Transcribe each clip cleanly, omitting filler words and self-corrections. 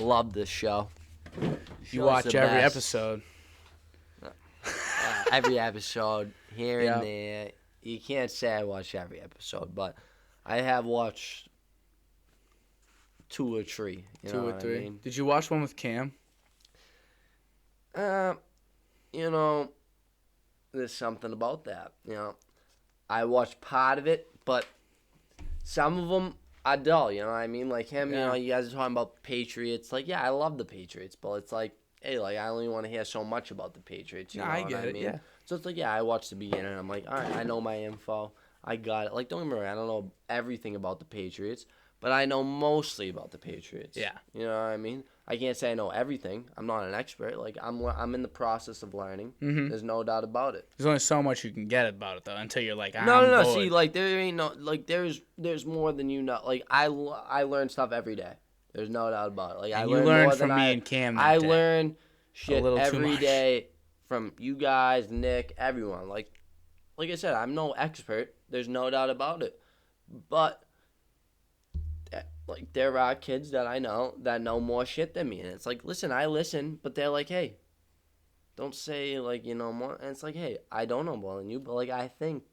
love this show. You watch every episode. Every episode, here and there. You can't say I watch every episode, but I have watched 2 or 3. Two or three. I mean? Did you watch one with Cam? There's something about that. I watched part of it, but some of them are dull. You know what I mean? Like him, you guys are talking about Patriots. Like, yeah, I love the Patriots, but it's like, hey, like I only want to hear so much about the Patriots. You know I what get I it. mean? Yeah. So it's like, yeah, I watched the beginning. And I'm like, all right, I know my info. I got it. Like, don't get me wrong, I don't know everything about the Patriots, but I know mostly about the Patriots. Yeah. You know what I mean? I can't say I know everything. I'm not an expert. Like, I'm in the process of learning. Mm-hmm. There's no doubt about it. There's only so much you can get about it though, until you're like, No. bored. See, like there ain't no like there's more than you know. Like I learn stuff every day. There's no doubt about it. Like and I you learn learned more from than me and Cam. That I day. learn shit every much. day from you guys, Nick, everyone. Like I said, I'm no expert. There's no doubt about it. But like there are kids that I know that know more shit than me, and it's like, listen, I listen, but they're like, hey, don't say like you know more. And it's like, hey, I don't know more than you, but like I think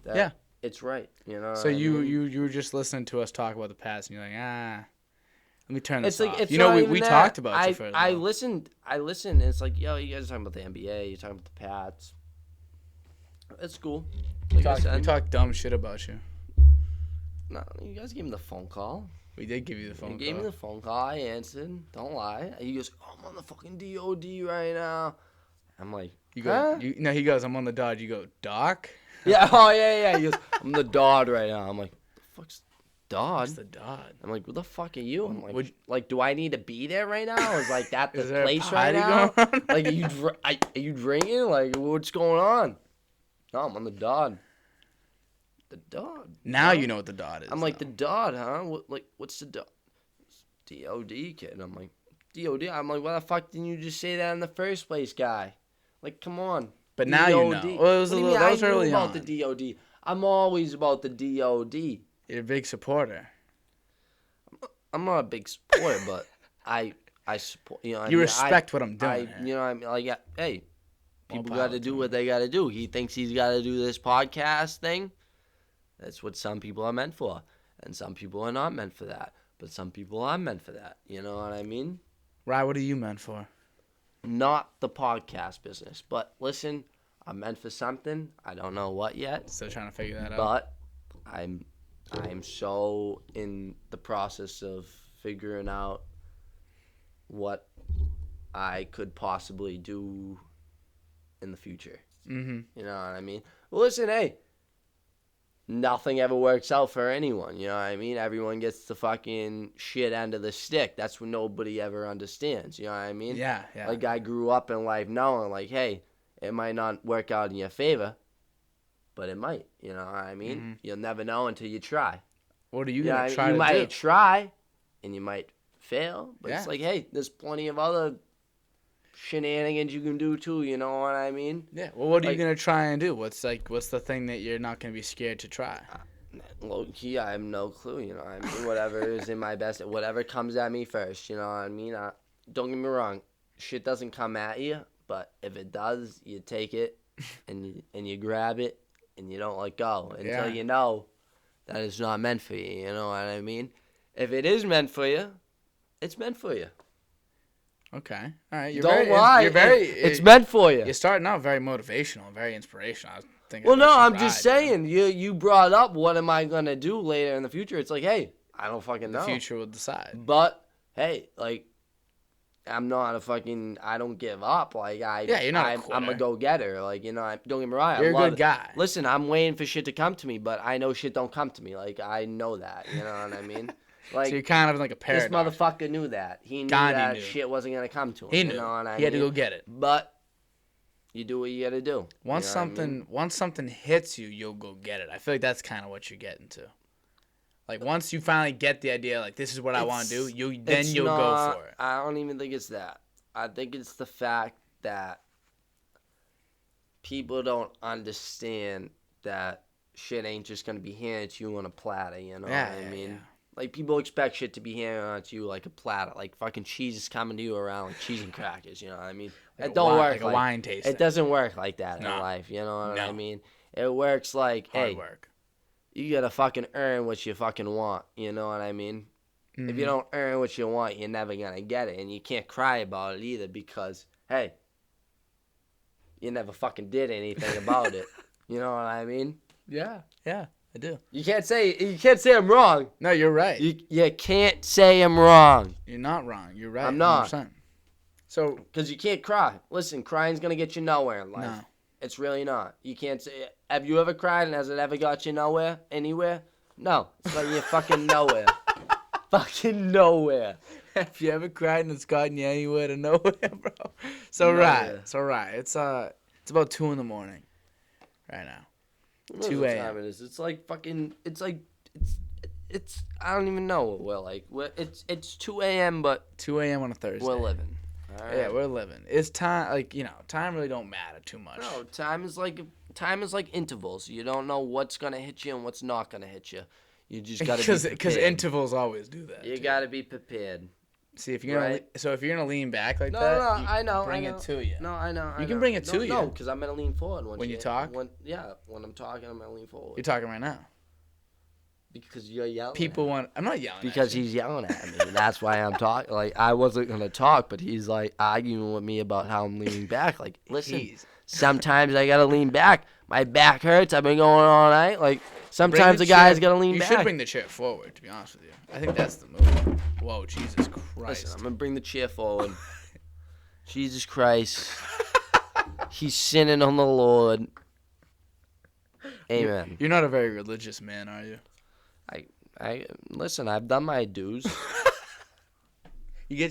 that it's right. You know. So what I mean? you were just listening to us talk about the past, and you're like, let me turn this It's like off. it's You know, not we even that. talked about you for I listened. And it's like, yo, you guys are talking about the NBA. You're talking about the Pats. It's cool. We talked dumb shit about you. No, you guys gave me the phone call. We did give you the phone You call. gave me the phone call. I answered. Don't lie. He goes, oh, I'm on the fucking DOD right now. I'm like, You go. huh? He goes, I'm on the Dodge. You go, Doc? Yeah. Oh yeah. He goes, I'm the DOD right now. I'm like, the fuck's DOD? What's the Dodge? I'm like, what the fuck are you? I'm Would like, do I need to be there right now? Is like that the Is there a place right party now? going on? Like, are you drinking? Like, what's going on? No, I'm on the DOD. The DOD. Now you know what the DOD is. I'm like, the DOD, huh? What's the DOD? DOD, kid. I'm like, DOD? I'm like, why the fuck didn't you just say that in the first place, guy? Like, come on. But now you know. Well, it was what a do you little. mean That was I knew early about on. the DOD. I'm always about the DOD. You're a big supporter. I'm not a big supporter, but I support. You know, what I You mean? respect what I'm doing. You know, what I mean, like, yeah, hey, More people power got to to do him. what they got to do. He thinks he's got to do this podcast thing. That's what some people are meant for, and some people are not meant for that. But some people are meant for that. You know what I mean? Right. What are you meant for? Not the podcast business, but listen, I'm meant for something. I don't know what yet, Still trying to figure that out. but I'm so in the process of figuring out what I could possibly do in the future. Mm-hmm. You know what I mean? Well, listen, hey, nothing ever works out for anyone. You know what I mean? Everyone gets the fucking shit end of the stick. That's what nobody ever understands. You know what I mean? Yeah. Like, I grew up in life knowing, like, hey, it might not work out in your favor, but it might. You know what I mean? Mm-hmm. You'll never know until you try. What are you Yeah, gonna try you to might do? try, and you might fail, but Yeah. it's like, hey, there's plenty of other shenanigans you can do too. You know what I mean? Yeah. Well, what are you Like- gonna try and do? What's the thing that you're not gonna be scared to try? Low key, I have no clue. You know what I mean? Whatever is in my best, whatever comes at me first. You know what I mean? Don't get me wrong, shit doesn't come at you, but if it does, you take it and you grab it and you don't let go until you know that it's not meant for you. You know what I mean? If it is meant for you, it's meant for you. Okay. All right. Don't lie. You're very. It's meant for you. You're starting out very motivational, very inspirational. I was thinking. Well, no, about I'm you just ride, you know? saying. You brought up what am I gonna do later in the future? It's like, hey, I don't fucking know. The future will decide. But hey, like, I'm not a fucking. I don't give up. Like You're not a I'm a quitter. go-getter. Like, you know, don't get me wrong. You're I a love good it. guy. Listen, I'm waiting for shit to come to me, but I know shit don't come to me. Like, I know that. You know what I mean? Like, So you're kind of like a this paradox. motherfucker knew that. He knew Gandhi that knew. shit wasn't gonna come to him. He knew. You know what I He mean? had to go get it. But you do what you gotta do. Once You know what I mean? something hits you, you'll go get it. I feel like that's kind of what you're getting to. Like once you finally get the idea, like this is what I want to do, you'll go for it. I don't even think it's that. I think it's the fact that people don't understand that shit ain't just gonna be handed to you on a platter. You know what I mean? Like, people expect shit to be handed on to you like a platter. Like, fucking cheese is coming to you around like cheese and crackers, you know what I mean? Like It don't work like a wine tasting. It doesn't work like that in No. life, you know what I No. mean? It works like, Hard hey, work. you gotta fucking earn what you fucking want, you know what I mean? Mm-hmm. If you don't earn what you want, you're never gonna get it. And you can't cry about it either because, hey, you never fucking did anything about it. You know what I mean? Yeah, I do. You can't say I'm wrong. No, you're right. You can't say I'm wrong. You're not wrong. You're right. I'm not. 100%. So, Because you can't cry. Listen, crying's gonna get you nowhere in life. No. It's really not. You can't say. Have you ever cried and has it ever got you nowhere? Anywhere? No. It's got you fucking nowhere. Fucking nowhere. have you ever cried and it's gotten you anywhere to nowhere, bro? So Nowhere. right. It's about 2 a.m. right now. Who knows 2 what a.m. time it is? It's like fucking. It's like. It's. I don't even know what we're like. It's 2 a.m. but 2 a.m. on a Thursday. we're living. All right? Yeah, we're living. It's time. Like, time really don't matter too much. No, time is like intervals. You don't know what's gonna hit you and what's not gonna hit you. You just gotta be prepared. Because intervals always do that. You too. gotta be prepared. See, if you're Right. if you're gonna lean back like No, that, no, you I know. bring I know. it to you. No, I know. You can bring it to you. No, because I'm gonna lean forward When you talk? When I'm talking, I'm gonna lean forward. You're talking right now. Because you're yelling. People want. I'm not yelling. Because at you. he's yelling at me. That's why I'm talking. Like, I wasn't gonna talk, but he's like arguing with me about how I'm leaning back. Like, listen, Jeez. sometimes I gotta lean back. My back hurts. I've been going all night. Like, sometimes Bring a guy's chair- gotta lean you back. should bring the chair forward. To be honest with you, I think that's the move. Whoa, Jesus Christ! Listen, I'm gonna bring the chair forward. Jesus Christ. He's sinning on the Lord. Amen. You're not a very religious man, are you? I listen. I've done my dues.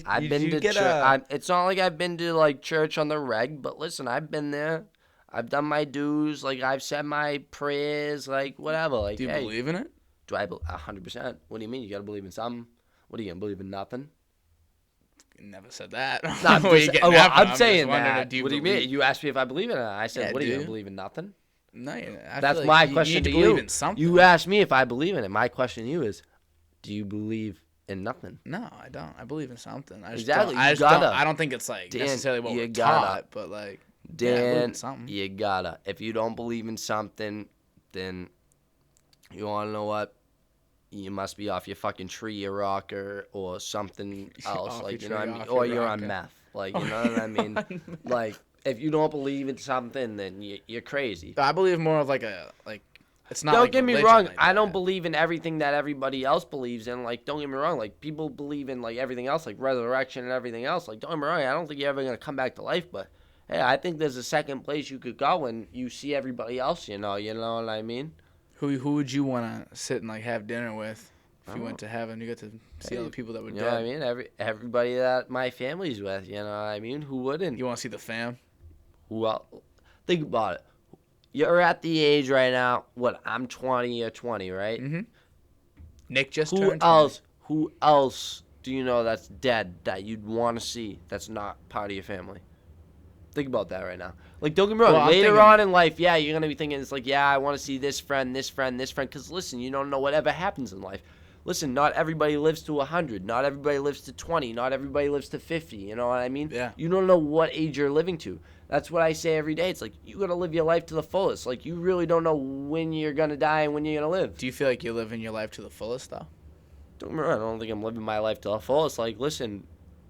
I've you been to get church. It's not like I've been to like church on the reg, but listen, I've been there. I've done my dues. Like, I've said my prayers. Like, whatever. Like, Do you hey, believe in it? do I? 100%. What do you mean? You gotta believe in something? What are you gonna believe in? Nothing. You never said that. No, I'm, Where you just, getting oh, that well, from? I'm just saying wondering, that. What do you mean? You asked me if I believe in it. I said, Yeah, what are do you you? gonna believe in? Nothing. No, I That's feel my like question you need to to believe you. in something. You asked me if I believe in it. My question to you is, do you believe in nothing? No, I don't. I believe in something. I just Exactly, Don't, I you just gotta. don't. I don't think it's like Dan, necessarily what you we're gotta. taught, but like I believe Dan, in something. you gotta. If you don't believe in something, then you wanna know what? You must be off your fucking tree, or rocker, or something else. Off Like, your you know what I tree, mean? off Or your you're on rocker. meth. Like, you know what I mean? Like, if you don't believe in something, then you're crazy. I believe more of like it's not. Don't like get me religion wrong. like I don't that. believe in everything that everybody else believes in. Like, don't get me wrong. Like, people believe in like everything else, like resurrection and everything else. Like, don't get me wrong. I don't think you're ever gonna come back to life. But hey, I think there's a second place you could go and you see everybody else. You know what I mean? Who would you want to sit and like have dinner with if you went to heaven? You get to see all the people that were You dead. know what I mean? Everybody that my family's with. You know what I mean? Who wouldn't? You want to see the fam? Who else? Think about it. You're at the age right now. What? I'm 20 or 20, right? Mm-hmm. Nick just Who turned 20. else? Who else do you know that's dead that you'd want to see that's not part of your family? Think about that right now. Like, don't get me wrong. Well, I'm Later thinking- on in life, yeah, you're gonna be thinking it's like, yeah, I want to see this friend, this friend, this friend. Because listen, you don't know whatever happens in life. Listen, not everybody lives to 100. Not everybody lives to 20. Not everybody lives to 50. You know what I mean? Yeah. You don't know what age you're living to. That's what I say every day. It's like, you gotta live your life to the fullest. Like, you really don't know when you're gonna die and when you're gonna live. Do you feel like you're living your life to the fullest though? Don't get me wrong, I don't think I'm living my life to the fullest. Like, listen,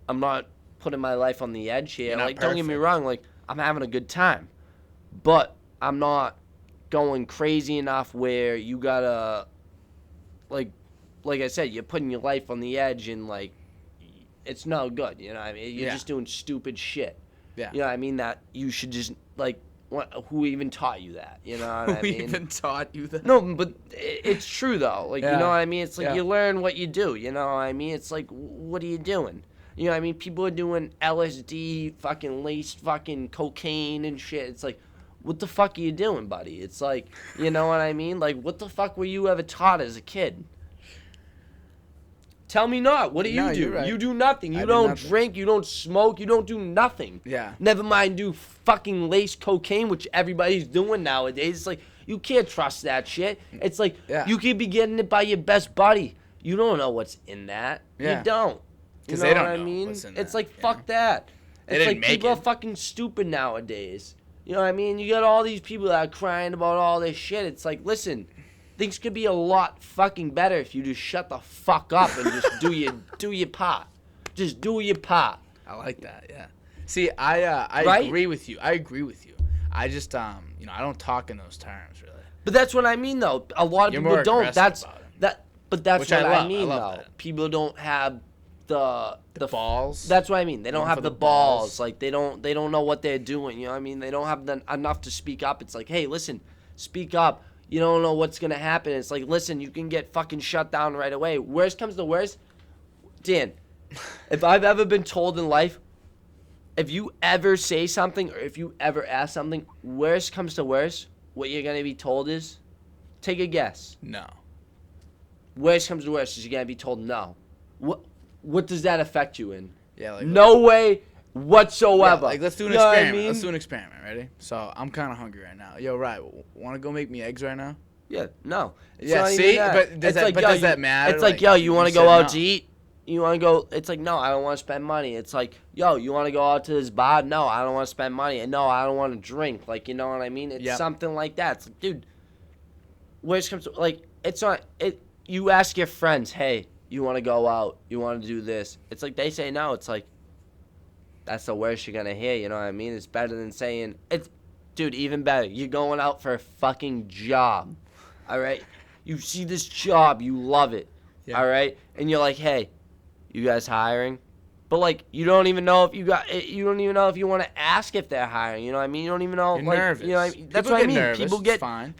I'm not putting my life on the edge here. You're not Like, don't get me perfect. wrong, like, I'm having a good time. But I'm not going crazy enough where you gotta, like I said, you're putting your life on the edge and, like, it's no good, you know what I mean? You're Yeah. just doing stupid shit. Yeah. You know what I mean? That you should just, like, who even taught you that? You know what I Who mean? even taught you that? No, but it's true though. Like, you Yeah. know what I mean? It's like Yeah. you learn what you do. You know what I mean? It's like, what are you doing? You know what I mean? People are doing LSD, fucking laced fucking cocaine and shit. It's like, what the fuck are you doing, buddy? It's like, you know what I mean? Like, what the fuck were you ever taught as a kid? Tell me not. What do you No, do? you're right. You do nothing. You I do don't nothing. drink. You don't smoke. You don't do nothing. Yeah. Never mind do fucking laced cocaine, which everybody's doing nowadays. It's like, you can't trust that shit. It's like, Yeah. you could be getting it by your best buddy. you don't know what's in that. Yeah. You don't. Because You they know don't what know I mean? what's in It's that, like, fuck that. They It's didn't like make people it. are fucking stupid nowadays. You know what I mean? You got all these people that are crying about all this shit. It's like, listen, things could be a lot fucking better if you just shut the fuck up and just do your part. Just do your part. I like that. Yeah. See, I Right? agree with you. I just I don't talk in those terms really. But that's what I mean, though. A lot of You're people more don't. aggressive about it. But that's Which what I love. I mean, love though. that. People don't have the balls. That's what I mean. They don't Going have for the the balls. balls. Like they don't know what they're doing. You know what I mean? They don't have enough to speak up. It's like, hey, listen, speak up. You don't know what's gonna happen. It's like, listen, you can get fucking shut down right away. Worst comes to worst, Dan. If I've ever been told in life, if you ever say something or if you ever ask something, worst comes to worst, what you're gonna be told is, take a guess. No. Worst comes to worst is you're gonna be told no. What does that affect you in? Yeah. Like No way whatsoever. Yeah, like let's do an You know what I experiment. mean? Let's do an experiment. Ready? So I'm kind of hungry right now. Yo, right? Want to go make me eggs right now? Yeah, no. It's Yeah, not even see? that. But does It's that- like, but yo, does that matter? It's like, Like, yo, you want to you go said out no. to eat? You want to go? It's like, no, I don't want to spend money. It's like, yo, you want to go out to this bar? No, I don't want to spend money. And no, I don't want to drink. Like, you know what I mean? It's Yep. something like that. It's like, dude, worst comes to, like, it's not, you ask your friends, hey, you want to go out? You want to do this? It's like, they say no. It's like, that's the worst you're going to hear. You know what I mean? It's better than saying, dude, even better. You're going out for a fucking job. All right? You see this job, you love it. Yeah. All right? And you're like, hey, you guys hiring? But like, you don't even know if you want to ask if they're hiring. You know what I mean? You don't even know. You're like, nervous. You know what I mean? That's People what I get mean. nervous. People It's get fine.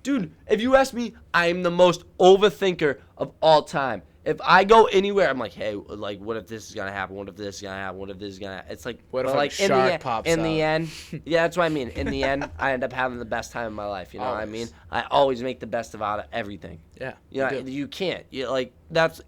dude. If you ask me, I'm the most overthinker of all time. If I go anywhere, I'm like, hey, like, what if this is gonna happen? What if this is gonna happen? What if this is gonna? It's like, What if, but, like, like a shark pops in the out? end, yeah, that's what I mean. In the end, I end up having the best time of my life. You know what I mean? Always. I always make the best out of everything. Yeah. You know, do. you can't. You like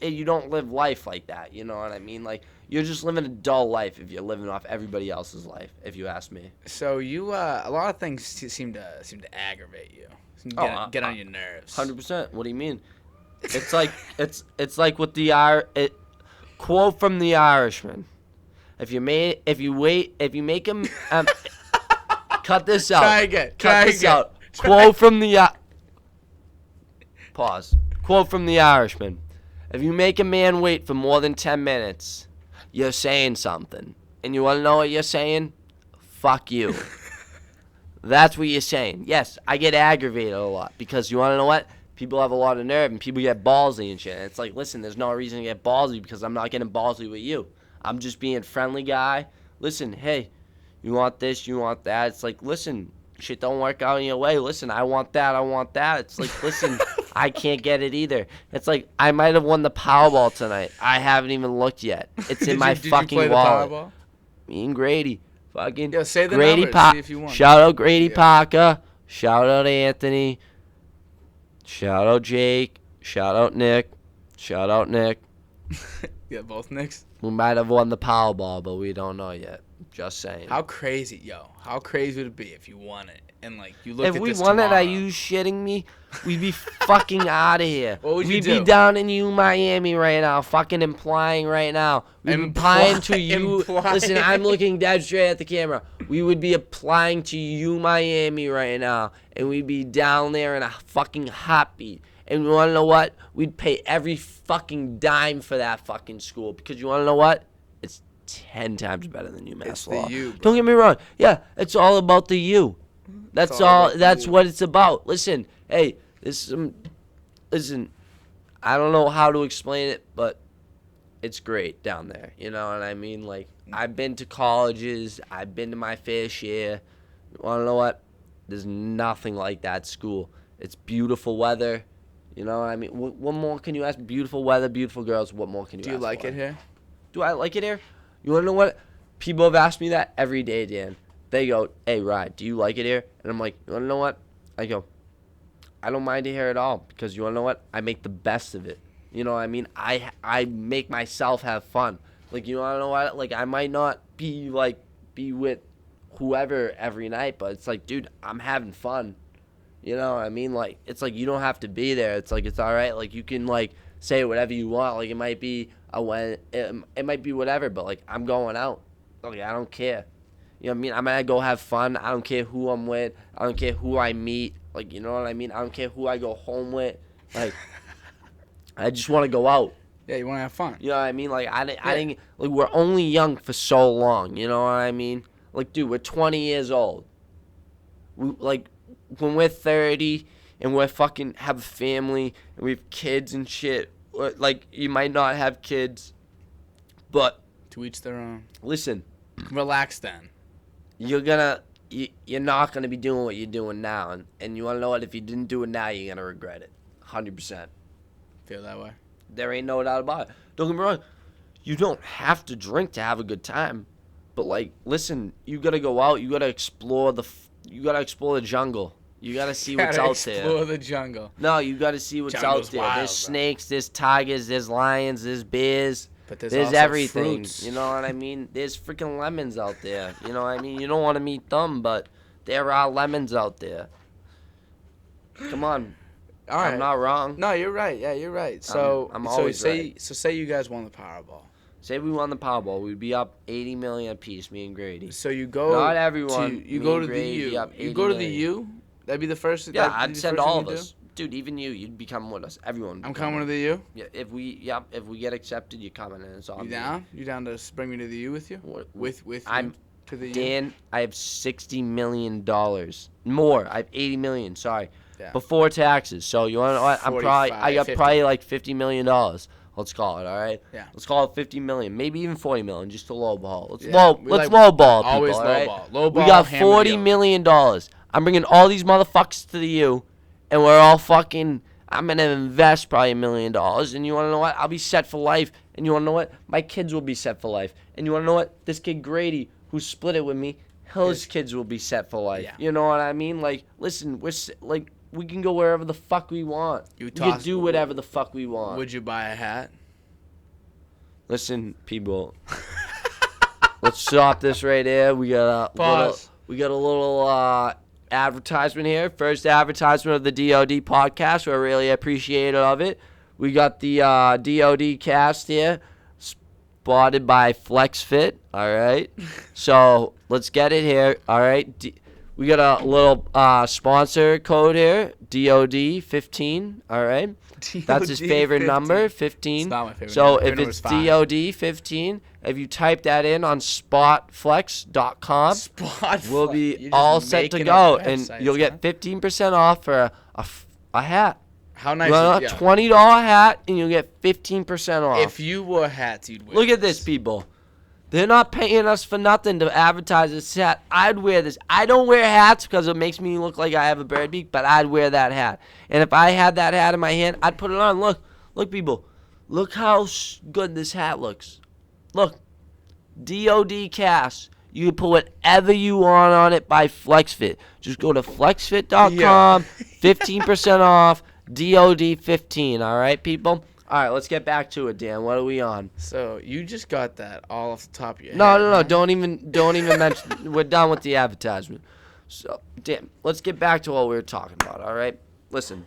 you don't live life like that. You know what I mean? Like you're just living a dull life if you're living off everybody else's life. If you ask me. So you a lot of things seem to aggravate you. Seem to get on your nerves. 100%. What do you mean? It's like it's like with the quote from the Irishman. If you make him cut this out. Try again. Cut this out. Quote from the pause. Quote from the Irishman. If you make a man wait for more than 10 minutes, you're saying something. And you want to know what you're saying? Fuck you. That's what you're saying. Yes, I get aggravated a lot because you want to know what? People have a lot of nerve and people get ballsy and shit. And it's like, listen, there's no reason to get ballsy because I'm not getting ballsy with you. I'm just being a friendly guy. Listen, hey, you want this, you want that. It's like, listen, shit don't work out in your way. Listen, I want that, I want that. It's like, listen, I can't get it either. It's like, I might have won the Powerball tonight. I haven't even looked yet. It's in my fucking did you play wallet. The Powerball? Me and Grady. Fucking Yo, say the Grady numbers, see if you won. Shout out Grady Yeah. Parker. Shout out Anthony. Shout out Jake. Shout out Nick. Shout out Nick. Yeah, both Knicks. We might have won the Powerball, but we don't know yet. Just saying. How crazy would it be if you won it and like you looked If at we this won tomorrow? it, are you shitting me? We'd be fucking out of here. What would you We'd do? be down in Miami right now, fucking implying right now. We'd be applying to you. Implying. Listen, I'm looking dead straight at the camera. We would be applying to Miami right now, and we'd be down there in a fucking heartbeat. And you want to know what? We'd pay every fucking dime for that fucking school because you want to know what? It's 10 times better than UMass It's the Law. U, bro. Don't get me wrong. Yeah, it's all about the U. That's all all. about the That's U. what it's about. Listen, hey, listen. I don't know how to explain it, but it's great down there. You know what I mean? Like I've been to colleges. I've been to my fair share. You want to know what? There's nothing like that school. It's beautiful weather. You know what I mean? What more can you ask? Beautiful weather, beautiful girls. What more can you ask? Do you like for? it here? Do I like it here? You want to know what? People have asked me that every day, Dan. They go, hey, Ryan, do you like it here? And I'm like, you want to know what? I go, I don't mind it here at all because you want to know what? I make the best of it. You know what I mean? I make myself have fun. Like, you want to know what? Like, I might not be with whoever every night, but it's like, dude, I'm having fun. You know what I mean? Like, it's like you don't have to be there. It's like, it's all right. Like, you can, like, say whatever you want. Like, it might be it might be whatever, but like, I'm going out. Like, I don't care. You know what I mean? I'm gonna go have fun. I don't care who I'm with. I don't care who I meet. Like, you know what I mean? I don't care who I go home with. Like, I just want to go out. Yeah, you want to have fun. You know what I mean? Like, I think, like, we're only young for so long. You know what I mean? Like, dude, we're 20 years old. Like, when we're 30 and we're fucking have a family and we have kids and shit, like, you might not have kids, but To each their own. listen, Relax then. you're not gonna be doing what you're doing now, and you wanna know what? If you didn't do it now, you're gonna regret it, 100%. Feel that way? There ain't no doubt about it. Don't get me wrong, you don't have to drink to have a good time, but like, listen, you gotta go out, you gotta explore the jungle. You gotta see what's out there. Explore the jungle. No, you gotta see what's Jungle's out there. wild, There's bro. snakes, there's tigers, there's lions, there's bears. But there's There's also everything, fruits. you know what I mean? There's freaking lemons out there, you know what I mean? You don't want to meet them, but there are lemons out there. Come on, All right. I'm not wrong. No, you're right. Yeah, you're right. So I'm always right. So say you guys won the Powerball. Say we won the Powerball, we'd be up 80 million apiece, me and Grady. So you go. Not everyone. You me go and to the Grady U. be up You 80 go to the million. U. That'd be the first. Yeah, that'd be I'd the send first all thing of you us. Dude, even you'd be coming with us. Everyone. I'm coming to the U. Yeah, if we get accepted, you're coming in. So You down? You down to bring me to the U with you? With I'm you to the U. Dan, I have $60 million more. I have 80 million. Sorry, Yeah. before taxes. So you want to know what? I got 50. probably like $50 million. Let's call it. All right. Yeah. Let's call it 50 million, maybe even 40 million, just to lowball. Let's Yeah, we let's like- lowball people. Always all right? lowball. Lowball. We got hammer the $40 over. million. I'm bringing all these motherfuckers to the U, and we're all fucking. I'm gonna invest probably $1 million, and you wanna know what? I'll be set for life. And you wanna know what? My kids will be set for life. And you wanna know what? This kid Grady, who split it with me, his kids will be set for life. Yeah. You know what I mean? Like, listen, we can go wherever the fuck we want. We can do whatever the fuck we want. Would you buy a hat? Listen, people. Let's stop this right here. We got a Pause. little advertisement here. First advertisement of the DOD podcast. We're really appreciative of it. We got the DOD-Cast here, spotted by FlexFit. All right. So let's get it here. All right. We got a little sponsor code here, DOD15. All right. That's his favorite number, 15. It's not my favorite So number. if it's DOD15, if you type that in on spotflex.com, we'll be all set to go, and you'll get 15% off for a hat. How nice You want is a it? $20 hat, and you'll get 15% off. If you wore hats, you'd wear Look at this, people. They're not paying us for nothing to advertise this hat. I'd wear this. I don't wear hats because it makes me look like I have a bird beak, but I'd wear that hat. And if I had that hat in my hand, I'd put it on. Look, people. Look how good this hat looks. Look. DOD-Cast. You can put whatever you want on it by FlexFit. Just go to flexfit.com, 15% off, DOD15, all right, people? All right, let's get back to it, Dan. What are we on? So you just got that all off the top of your head. No. huh? Don't even mention. We're done with the advertisement. So, Dan, let's get back to what we were talking about. All right. Listen.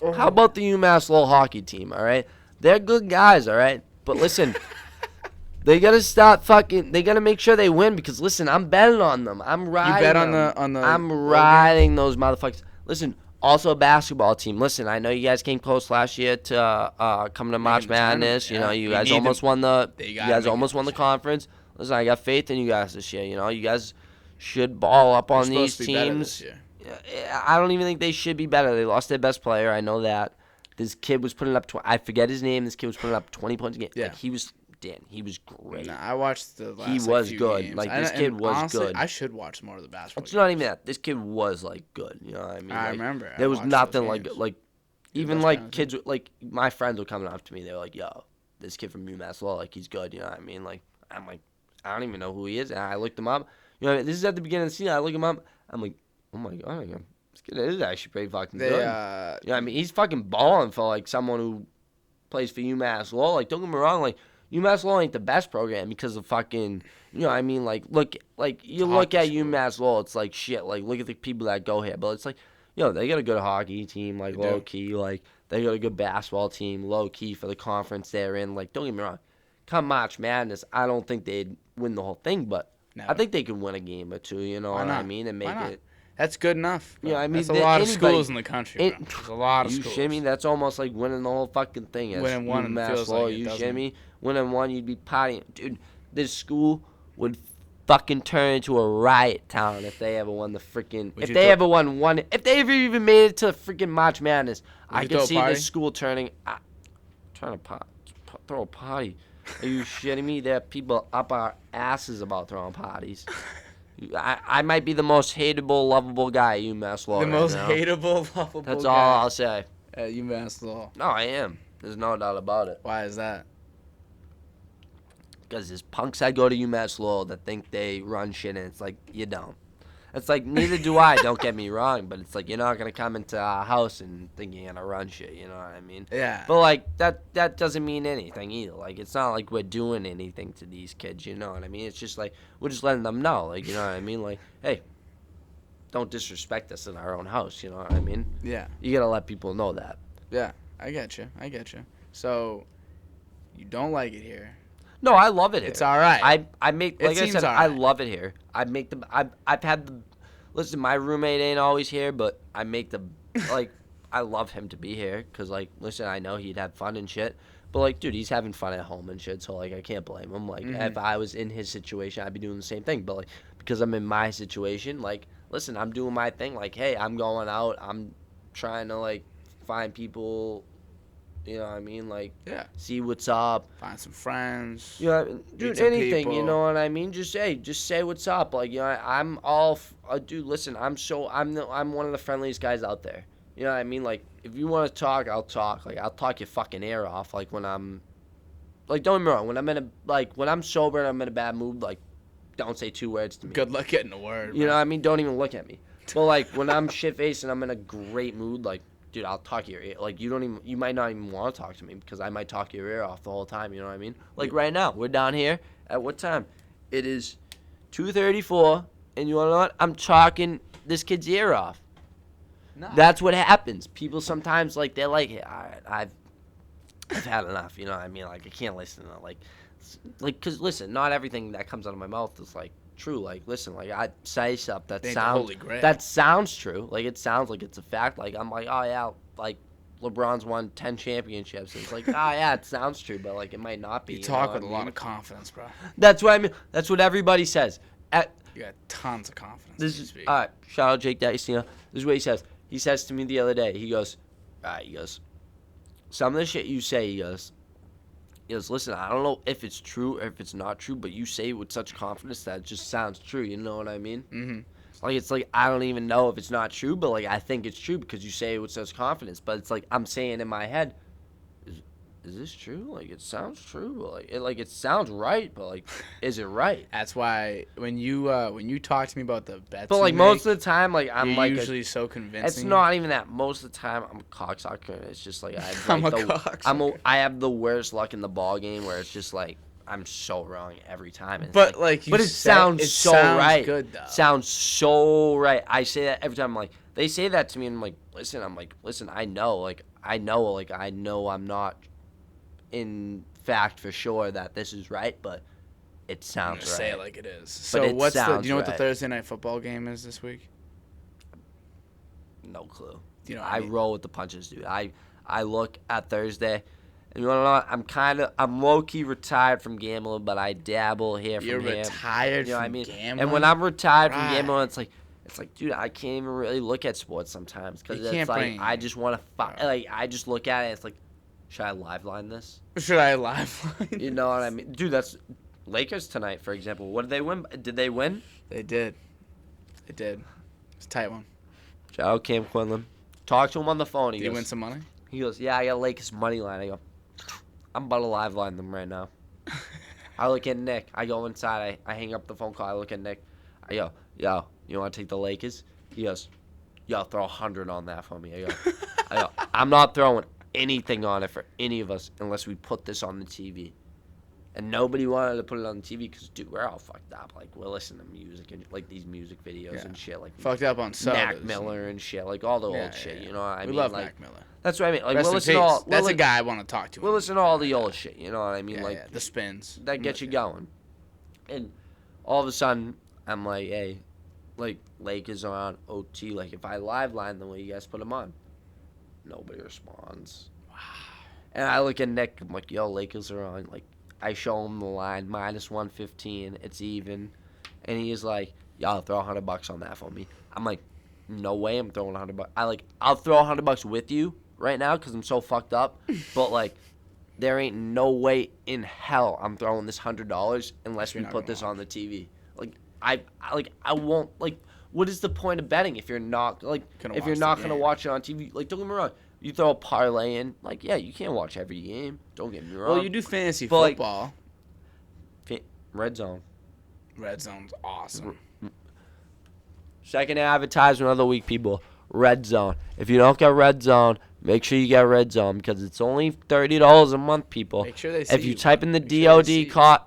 How about the UMass little hockey team? All right. They're good guys. All right. But listen, they gotta stop fucking. They gotta make sure they win because listen, I'm betting on them. I'm riding. You bet on them. the. I'm riding those motherfuckers. Listen. Also, a basketball team. Listen, I know you guys came close last year to coming to March the tournament, Madness. You know, you We guys need almost them. won the. They You gotta guys make almost it won the this year. conference. Listen, I got faith in you guys this year. You know, you guys should ball up on They're these supposed to be better teams. this year. I don't even think they should be better. They lost their best player. I know that. This kid was putting up. I forget his name. This kid was putting up 20 points a game. Yeah. Like, he was. Dan, he was great. Nah, I watched the last. He like, was few good. Games. Like, this kid was honestly, good. I should watch more of the basketball. It's not even that. This kid was like good. You know what I mean? I Like, remember. I There was watched nothing those like games. even best like guys, kids like my friends were coming up to me. They were like, "Yo, this kid from UMass Law, like he's good." You know what I mean? Like I'm like, I don't even know who he is. And I looked him up. You know, this is at the beginning of the season. I look him up. I'm like, oh my god, this kid is actually pretty fucking They good. You know what I mean? He's fucking balling for like someone who plays for UMass Law. Like don't get me wrong, like UMass Law ain't the best program because of fucking. You know what I mean? Like look at hockey school. UMass Law, it's like shit. Like look at the people that go here, but it's like. they got a good hockey team, like, low key. Like, they got a good basketball team, low key, for the conference they're in. Like, don't get me wrong. Come March Madness, I don't think they'd win the whole thing, but I think they could win a game or two, you know what I mean? And make it. That's good enough. Yeah, I mean, that's a lot of schools in the country. There's a lot of schools. You shimmy, that's almost like winning the whole fucking thing. Winning one feels like it, you shimmy, winning one, you'd be partying. Dude, this school would fucking turn into a riot town if they ever won the freaking. If they ever even made it to freaking March Madness, I could see this school turning. Trying to throw a party. Are you shitting me? There are people up our asses about throwing parties. I might be the most hateable, lovable guy at UMass Law. The most hateable, lovable guy. That's all I'll say. At UMass Law. No, I am. There's no doubt about it. Why is that? Because there's punks that go to UMass Law that think they run shit, and it's like, you don't. It's like, neither do I, don't get me wrong, but it's like, you're not going to come into our house and think you're going to run shit, you know what I mean? Yeah. But, like, that doesn't mean anything either. Like, it's not like we're doing anything to these kids, you know what I mean? It's just like, we're just letting them know, like, you know what I mean? Like, hey, don't disrespect us in our own house, you know what I mean? Yeah. You got to let people know that. Yeah, I get you. So, you don't like it here. No, I love it here. It's all right. I make, like I said, I love it here. I've had the, listen, my roommate ain't always here, but I make the, like, I love him to be here because, like, listen, I know he'd have fun and shit. But, like, dude, he's having fun at home and shit, so, like, I can't blame him. Like, if I was in his situation, I'd be doing the same thing. But, like, because I'm in my situation, like, listen, I'm doing my thing. Like, hey, I'm going out. I'm trying to, like, find people. You know what I mean? Like, see what's up. Find some friends. You know, dude, anything, people. You know what I mean? Just say what's up. Like, you know, I'm all, dude, listen, I'm one of the friendliest guys out there. You know what I mean? Like, if you want to talk, I'll talk. Like, I'll talk your fucking ear off. Like, when I'm, like, don't get me wrong. When I'm sober and I'm in a bad mood, like, don't say 2 words to me. Good luck getting a word. You know what I mean? Don't even look at me. But, like, when I'm shit-faced and I'm in a great mood, like, dude, I'll talk your ear. Like, you might not even want to talk to me because I might talk your ear off the whole time. You know what I mean? Like, right now, we're down here. At what time? It is 2:34, and you want to know what? I'm talking this kid's ear off. No. That's what happens. People sometimes, like, they're like, hey, all right, I've had enough. You know what I mean? Like, I can't listen to, like, because, listen, not everything that comes out of my mouth is, like, true. Like, listen, like, I say stuff that sounds true. Like, it sounds like it's a fact. Like, I'm like, oh yeah, like, LeBron's won 10 championships. And it's like, oh yeah, it sounds true, but, like, it might not be. You talk with a lot of confidence, bro. That's what I mean. That's what everybody says. You got tons of confidence. This is all right. Shout out Jake Dicey. This is what he says. He says to me the other day. He goes, all right. He goes, some of the shit you say. He goes, listen, I don't know if it's true or if it's not true, but you say it with such confidence that it just sounds true. You know what I mean? Mm-hmm. Like, it's like, I don't even know if it's not true, but, like, I think it's true because you say it with such confidence. But it's like, I'm saying in my head, is this true? Like, it sounds true. But, like, it sounds right, but, like, is it right? That's why when you talk to me about the bets, but, like, most of the time, like, I'm you're like usually so convincing. It's not even that. Most of the time, I'm a cocksucker. It's just like I have the worst luck in the ball game where it's just like I'm so wrong every time. But it sounds so right. Good though. Sounds so right. I say that every time. I'm like, they say that to me, and I'm like, listen. I know I'm not in fact for sure that this is right, but it sounds right. Say it like it is. So do you know what the Thursday night football game is this week? No clue. You know, I roll with the punches, dude. I look at Thursday, and you want to know? I'm low key retired from gambling, but I dabble here from here. You're retired from gambling, and when I'm retired from gambling, it's like, dude, I can't even really look at sports sometimes because it's like I just want to I just look at it. And it's like, should I live line this? Should I live line? You know what I mean, dude? That's Lakers tonight, for example. What did they win? Did they win? They did. It's a tight one. Shout out Cam Quinlan. Talk to him on the phone. Did he win some money? He goes, yeah, I got Lakers money line. I go, I'm about to live line them right now. I look at Nick. I go inside. I hang up the phone call. I look at Nick. I go, yo, you want to take the Lakers? He goes, yo, throw 100 on that for me. I go, I'm not throwing anything on it for any of us unless we put this on the TV. And nobody wanted to put it on TV because, dude, we're all fucked up. Like, we're listening to music and, like, these music videos and shit. Like, fucked up on sodas. Mac Miller and shit. Like, all the old shit, you know what I mean? We love like, Mac Miller. That's what I mean. Like, Rest we'll in listen to peace. all... That's a guy I want to talk to. We'll listen to all the old shit, you know what I mean? Like, the spins. That gets you going. And all of a sudden, I'm like, hey, like, Lakers are on OT. Like, if I live line the way you guys put them on, nobody responds. Wow. And I look at Nick, I'm like, yo, Lakers are on. Like, I show him the line, -115, it's even. And he's like, y'all throw $100 on that for me. I'm like, no way I'm throwing $100. I'll throw $100 with you right now because I'm so fucked up. But, like, there ain't no way in hell I'm throwing this $100 unless we put this on the TV. Like, I won't, like, what is the point of betting if you're not, like, if you're not going to watch it on TV? Like, don't get me wrong. You throw a parlay in, like, yeah, you can't watch every game. Don't get me wrong. Well, you do fantasy football. Like, Red Zone. Red Zone's awesome. Second advertisement of the week, people. Red Zone. If you don't get Red Zone, make sure you get Red Zone because it's only $30 a month, people. Make sure they see if you type in the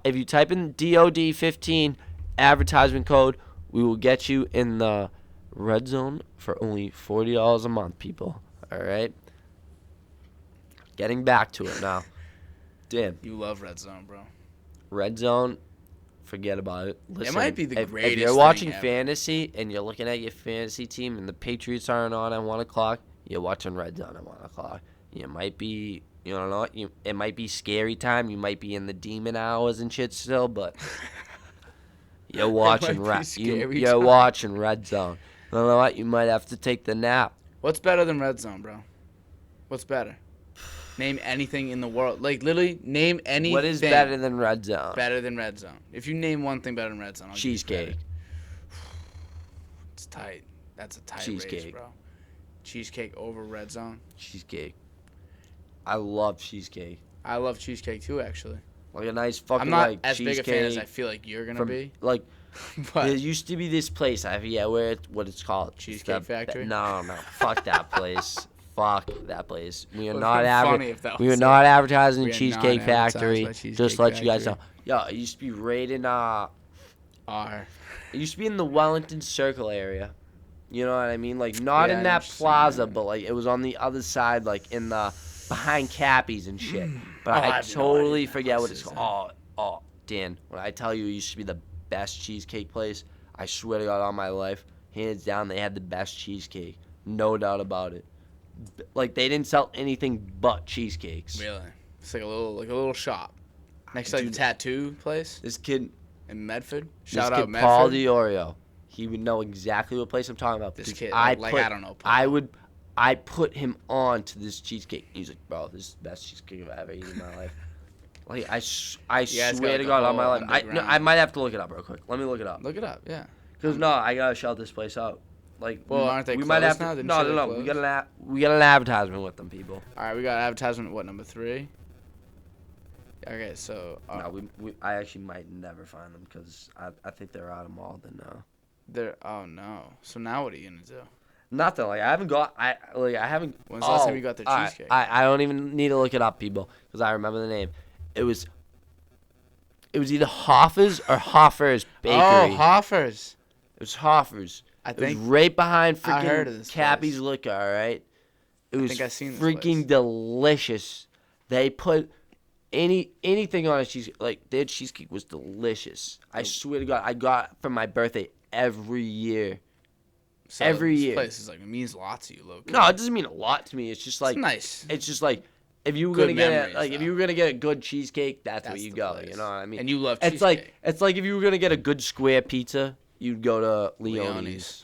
if you type in DOD-15 advertisement code, we will get you in the Red Zone for only $40 a month, people. All right? Getting back to it now. Damn. You love Red Zone, bro. Red Zone, forget about it. Listen, it might be the greatest if you're watching thing fantasy and you're looking at your fantasy team and the Patriots aren't on at 1 o'clock, you're watching Red Zone at 1 o'clock. You might be, you don't know, it might be scary time. You might be in the demon hours and shit still, but you're watching you're watching Red Zone. You know what? You might have to take the nap. What's better than Red Zone, bro? What's better? Name anything in the world. Like, literally, name anything. What is better than Red Zone? Better than Red Zone. If you name one thing better than Red Zone, I'll cheesecake. It's tight. That's a tight cheesecake, race, bro. Cheesecake over Red Zone. Cheesecake. I love cheesecake. I love cheesecake too, actually. Like a nice fucking I'm not like as cheesecake. big a fan as I feel like you're gonna be. Like, but there used to be this place. I forget what it's called. Cheesecake Factory. No, fuck that place. Fuck that place. We are not not advertising the Cheesecake Factory. Just let you guys know. Yo, it used to be right in R. It used to be in the Wellington Circle area. You know what I mean? Like not in that plaza, but like it was on the other side, like in the behind Cappy's and shit. But I totally forget what it's called. Oh, Dan, when I tell you it used to be the best cheesecake place, I swear to God on my life, hands down, they had the best cheesecake. No doubt about it. Like they didn't sell anything but cheesecakes. Really? It's like a little shop next to like the tattoo place. This kid in Medford. Shout out Medford. Paul DiOrio. He would know exactly what place I'm talking about. This kid, I don't know. Paul. I put him on to this cheesecake. He's like, bro, this is the best cheesecake I've ever eaten in my life. Like I swear to God on my life. I might have to look it up real quick. Let me look it up. Look it up, yeah. Because no, I gotta shout this place out. Like, well, aren't they? We might have to. No. We got an advertisement with them, people. All right, we got an advertisement. What, number 3? Okay, so. No, I actually might never find them because I think they're out of Malden now. Oh no. So now what are you gonna do? Nothing. Like I haven't. When's the last time you got the cheesecake? I don't even need to look it up, people, because I remember the name. It was either Hoffer's or Hoffer's Bakery. Oh, Hoffer's. It was Hoffer's. I think it was right behind freaking Cappy's Liquor. All right. It was freaking delicious. They put anything on a cheesecake. Like their cheesecake was delicious. I swear to God, I got it for my birthday every year. So every year. This place is like, it means a lot to you, Loki. No, it doesn't mean a lot to me. It's just like it's nice. It's just like if you were gonna get if you were gonna get a good cheesecake, that's where you go. Place. You know what I mean? And you love cheesecake. It's like if you were gonna get a good square pizza, you'd go to Leone's.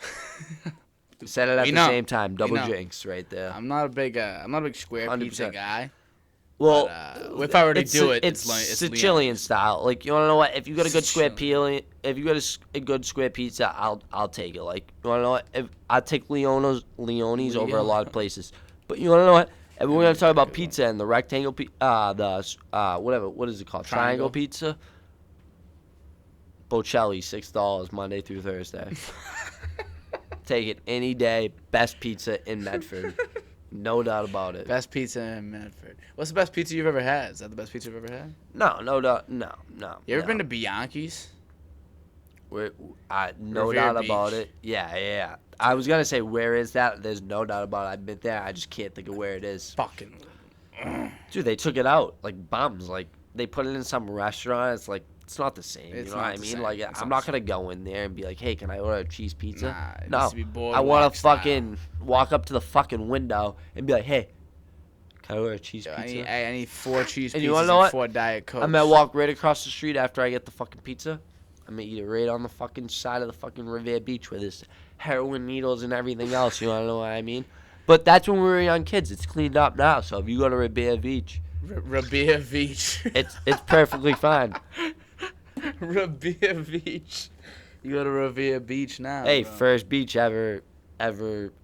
Said it at the same time. Double jinx right there. I'm not a big square 100%. Pizza guy. Well, but, if I were to do it, it's Sicilian style. Like you wanna know what? If you got a good square if you got a good square pizza, I'll take it. Like you wanna know what? I'll take Leone's over a lot of places. But you wanna know what? If we're gonna talk about pizza and the rectangle what is it called? Triangle pizza. Bocelli, $6 Monday through Thursday. Take it any day. Best pizza in Medford. No doubt about it. Best pizza in Medford. What's the best pizza you've ever had? Is that the best pizza you've ever had? No doubt. No. You ever been to Bianchi's? No Revere doubt about Beach. it. Yeah. I was gonna say, where is that? There's no doubt about it. I've been there. I just can't think of where it is. Fucking. Dude, they took it out like bums. Like they put it in some restaurant. It's like it's not the same. It's You know what not I the mean? same. Like It's I'm not not the gonna go in there and be like, hey, can I order a cheese pizza? Nah, it No. needs to be I want boardwalk to style. fucking walk up to the fucking window and be like, hey, can I order a cheese Yo, pizza? I need 4 cheese And pizzas you wanna know and what? 4 Diet Cokes. I'm gonna walk right across the street after I get the fucking pizza. I'm gonna eat it right on the fucking side of the fucking Revere Beach where there's heroin needles and everything else. You wanna know what I mean? But that's when we were young kids. It's cleaned up now. So if you go to Revere Beach, Revere Beach. it's perfectly fine. Revere Beach. You go to Revere Beach now. Hey, bro. first beach ever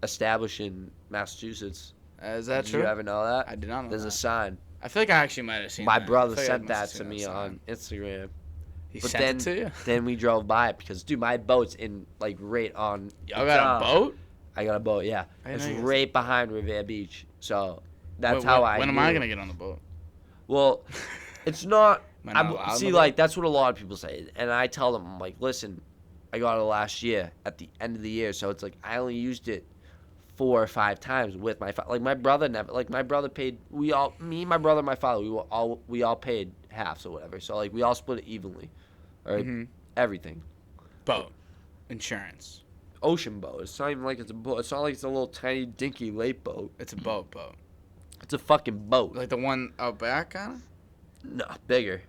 established in Massachusetts. Is that Did true? you ever know that? I did not know There's that. a sign. I feel like I actually might have seen My that. brother I feel like I sent must have that to seen me sign. on Instagram. He But sent then, it to you? then we drove by it because, dude, my boat's in, like, right on. Y'all got a boat? I got a boat, yeah. I It's know you guys- right behind Revere Beach. So that's When- how when, I When am knew. I going to get on the boat? Well, it's not. Am I not allowed on See, the like, boat? that's what a lot of people say. And I tell them, I'm like, listen, I got it last year at the end of the year. So it's like I only used it 4 or 5 times with my like my brother never like my brother paid me, my brother, and my father, we all paid halves or whatever. So like we all split it evenly. Or Mhm. everything. Boat. Insurance. Ocean boat. It's not even like it's a boat. It's not like it's a little tiny dinky lake boat. It's a boat. It's a fucking boat. Like the one out back, kind of? No, bigger.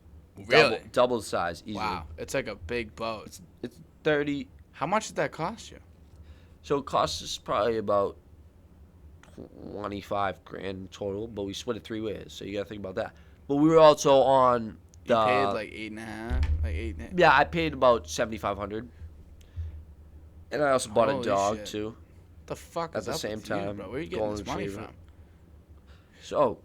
Really? Double the size easily. Wow. It's like a big boat. It's 30. How much did that cost you? So it costs us probably about 25 grand total, but we split it 3 ways. So you gotta think about that. But we were also on the. You paid like 8.5? Like 8.5? Yeah, I paid about 7,500. And I also bought a Holy dog shit. too. What the fuck At is the up same with you, time, bro? Where are you getting golden this money retriever. from? So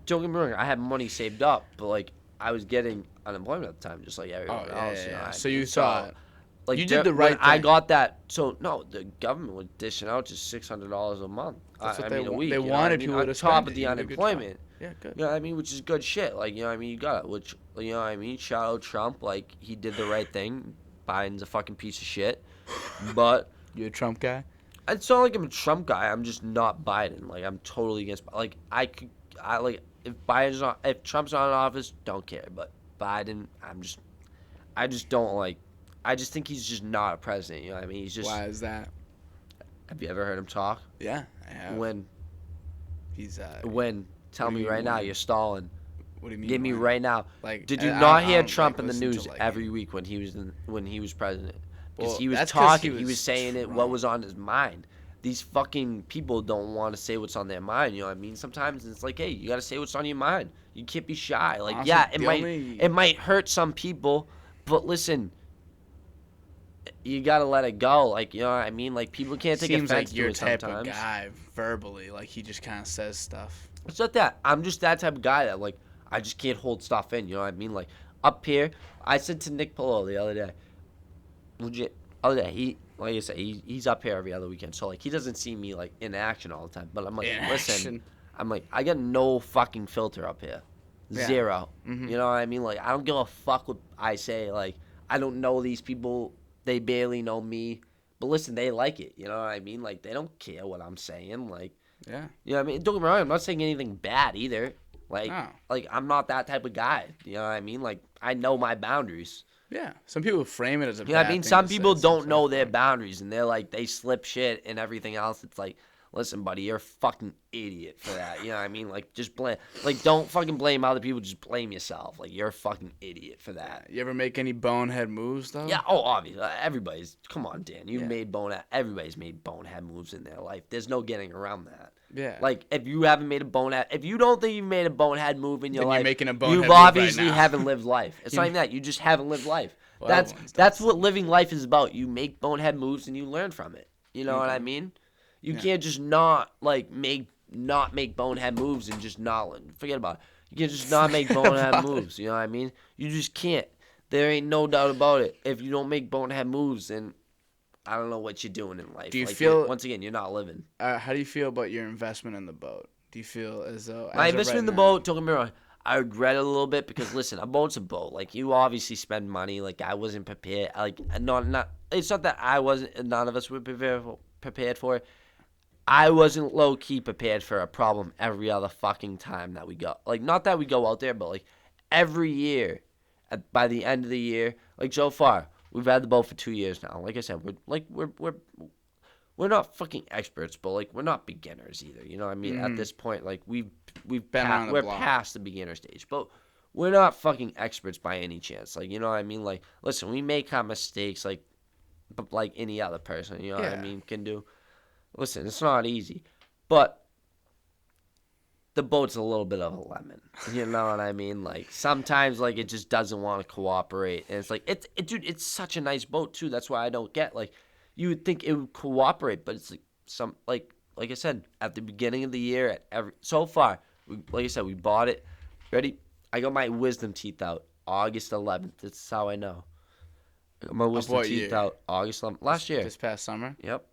don't get me wrong, I had money saved up, but like I was getting unemployment at the time, just like everyone Oh, else. yeah, You know, yeah. I So mean? you thought like you did the right I thing. got that. So no, the government was dishing out just $600 a month. That's what I they mean, a wa- week. they you know what I wanted mean? people on to top spend of it. the You did a good job. unemployment. Yeah, good. You know what I mean? Which is good shit. Like, you know what I mean? You got it. Which, you know what I mean? Shout out Trump. Like, he did the right thing. Biden's a fucking piece of shit. But You a Trump guy? it's not like I'm a Trump guy. I'm just not Biden. Like, I'm totally against. Like, if Trump's not in office, don't care. But Biden, I just don't like. I just think he's just not a president. You know what I mean? He's just. Why is that? Have you ever heard him talk? Yeah, I have. When? He's Tell What do me you right mean now. when? You're stalling. what do you mean? Give me when? right now. Like, Did you I not don't- hear I don't, Trump like, in the listen to, news like, every week when he was president? Because Well, he was that's 'cause talking, he he was was saying it, what Trump. was on his mind. These fucking people don't want to say what's on their mind. You know what I mean? Sometimes it's like, hey, you got to say what's on your mind. You can't be shy. Like, Honestly, yeah, the only- it might hurt some people, but listen, you got to let it go. Like, you know what I mean? Like, people can't take Seems offense like your to it type sometimes. of guy verbally. Like he just kind of says stuff. It's not that. I'm just that type of guy that, like, I just can't hold stuff in. You know what I mean? Like, up here, I said to Nick Polo the other day, legit, like I said, he's up here every other weekend. So, like, he doesn't see me, like, in action all the time. But I'm like, In listen, action. I'm like, I got no fucking filter up here. Yeah. 0. Mhm. You know what I mean? Like, I don't give a fuck what I say. Like, I don't know these people. They barely know me. But listen, they like it. You know what I mean? Like, they don't care what I'm saying. Like, Yeah. you know what I mean? Don't get me wrong. I'm not saying anything bad either. Like, No. like I'm not that type of guy. You know what I mean? Like, I know my boundaries. Yeah. Some people frame it as a. You know what I bad mean? thing Some to say, people some don't stuff, know their but- boundaries, and they're like, they slip shit and everything else. It's like, listen, buddy, you're a fucking idiot for that. You know what I mean? Like, just blame. Like, don't fucking blame other people. Just blame yourself. Like, you're a fucking idiot for that. You ever make any bonehead moves though? Yeah. Oh, obviously, everybody's. Come on, Dan. You've Yeah. made bonehead. Everybody's made bonehead moves in their life. There's no getting around that. Yeah. Like, if you haven't made a bonehead, if you don't think you've made a bonehead move in your Then you're life, making a bonehead you've move right obviously now. haven't lived life. It's not even that. You just haven't lived life. Well, everyone's That's what living life is about. You make bonehead moves and you learn from it. You know what I Okay. mean? You Yeah. can't just not make bonehead moves and just not learn. Forget about it. You can't just not make Forget bonehead about it. moves. You know what I mean? You just can't. There ain't no doubt about it. If you don't make bonehead moves, then I don't know what you're doing in life. Do you like, feel once again, you're not living. How do you feel about your investment in the boat? Do you feel as though My as of investment right in the now- boat, don't get me wrong, I regret it a little bit because listen, a boat's a boat. Like you obviously spend money. Like I wasn't prepared. Like not. It's not that I wasn't. None of us were prepared for it. I wasn't low key prepared for a problem every other fucking time that we go. Like not that we go out there, but like every year, by the end of the year, like so far we've had the boat for 2 years now. Like I said, we're not fucking experts, but like we're not beginners either. You know what I mean? At this point, like we're block. past the beginner stage, but we're not fucking experts by any chance. Like you know what I mean? Like listen, we make our mistakes like any other person. You know what I mean? Can do. Listen, it's not easy, but the boat's a little bit of a lemon. You know what I mean? Like sometimes, like it just doesn't want to cooperate, and it's like dude, it's such a nice boat too. That's why I don't get like, you would think it would cooperate, but it's like like I said at the beginning of the year, so far, like I said, we bought it. Ready? I got my wisdom teeth out August 11th. That's how I know. My wisdom teeth out August 11th. Last year. This past summer? Yep.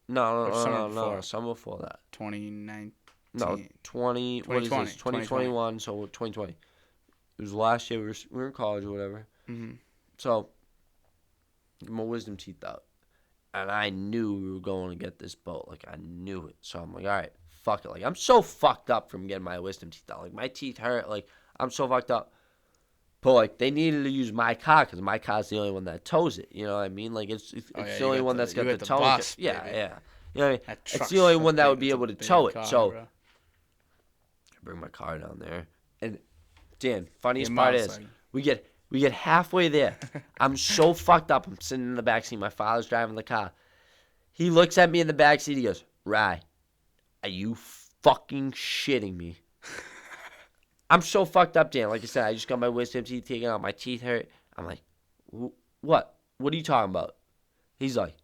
No. Summer before that. 2019. No, 20. What is this? 2021. So 2020. It was last year. We were in college or whatever. Mm-hmm. So, my wisdom teeth out, and I knew we were going to get this boat. Like I knew it. So I'm like, all right, fuck it. Like I'm so fucked up from getting my wisdom teeth out. Like my teeth hurt. Like I'm so fucked up. But, like, they needed to use my car because my car's the only one that tows it. You know what I mean? Like, it's the only one that's got the towing. Bus, yeah. You know what I mean? It's the truck's only one that big. would be It's a able to big tow it. car, So, bro. I bring my car down there. And, Dan, funniest Your part mom's is, like- we get halfway there. I'm so fucked up. I'm sitting in the backseat. My father's driving the car. He looks at me in the backseat. He goes, Rye, are you fucking shitting me? I'm so fucked up, Dan. Like I said, I just got my wisdom teeth taken out. My teeth hurt. I'm like, what? What are you talking about? He's like,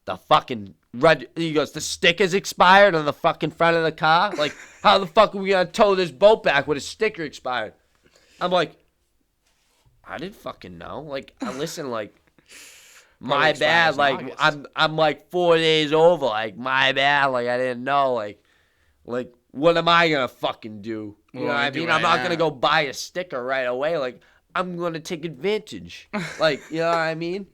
the fucking red. He goes, the sticker's expired on the fucking front of the car? Like, how the fuck are we going to tow this boat back with a sticker expired? I'm like, I didn't fucking know. Like, listen, like, my bad. Like, I'm like 4 days over. Like, my bad. Like, I didn't know. Like, what am I going to fucking do? You know what I mean? I'm not going to go buy a sticker right away. Like, I'm going to take advantage. Like, you know what I mean?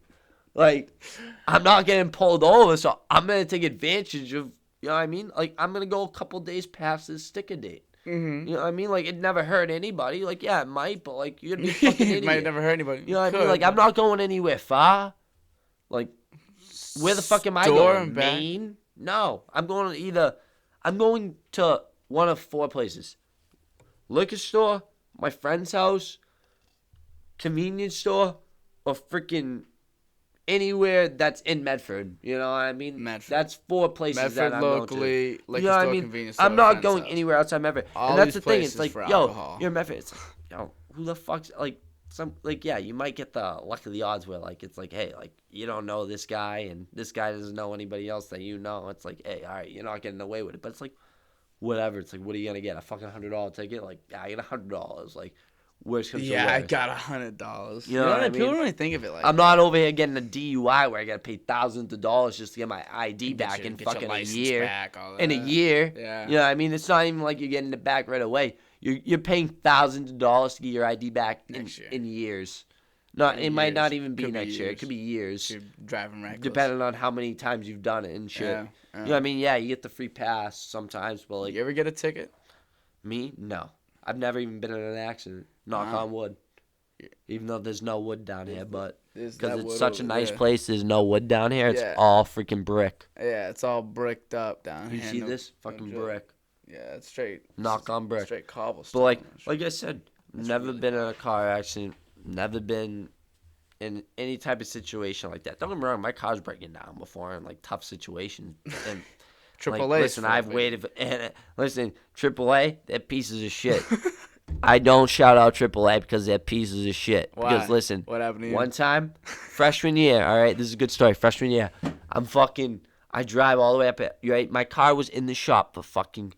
Like, I'm not getting pulled over, so I'm going to take advantage of, you know what I mean? Like, I'm going to go a couple days past this sticker date. Mm-hmm. You know what I mean? Like, it never hurt anybody. Like, yeah, it might, but, like, you're going to be a fucking idiot. It might never hurt anybody. You know what I mean? Like, I'm not going anywhere far. Like, where the fuck am I going? Maine? No. I'm going to one of 4 places. Liquor store, my friend's house, convenience store, or freaking anywhere that's in Medford. You know what I mean? Medford. That's 4 places that I'm locally, going to. liquor You know what store, I mean? convenience store, I'm not friend's going house. anywhere outside Medford. All And that's these the thing. It's places like, for yo, alcohol. you're in Medford. It's like, who the fuck's, like, yeah, you might get the luck of the odds where, like, it's like, hey, like, you don't know this guy, and this guy doesn't know anybody else that you know. It's like, hey, all right, you're not getting away with it. But it's like, whatever. It's like, what are you going to get? A fucking $100 ticket? Like, yeah, I get $100. Like, worst comes to worst. I got $100. You know what I mean? People don't really think of it like I'm not over here getting a DUI where I got to pay thousands of dollars just to get my ID back in fucking a year. In a year. Yeah. You know what I mean? It's not even like you're getting it back right away. You're paying thousands of dollars to get your ID back in years. It might not even be next year. It could be years. You're driving reckless. Depending on how many times you've done it and shit. Yeah. You know what I mean? Yeah, you get the free pass sometimes, but like. You ever get a ticket? Me? No. I've never even been in an accident. Knock on wood. Even though there's no wood down here, but because it's such a nice place, there's no wood down here. It's all freaking brick. Yeah, it's all bricked up down here. You see this? Fucking brick. Yeah, it's straight. Knock on brick. Straight cobblestone. But like I said, never been in a car accident. Never been in any type of situation like that. Don't get me wrong, my car's breaking down before in like tough situations. And AAA. Like, listen, I've waited. Listen, AAA, they're pieces of shit. I don't shout out AAA because they're pieces of shit. Why? Because listen, What happened to you? one time, freshman year. All right, this is a good story. Freshman year, I drive all the way up. Right, my car was in the shop for fucking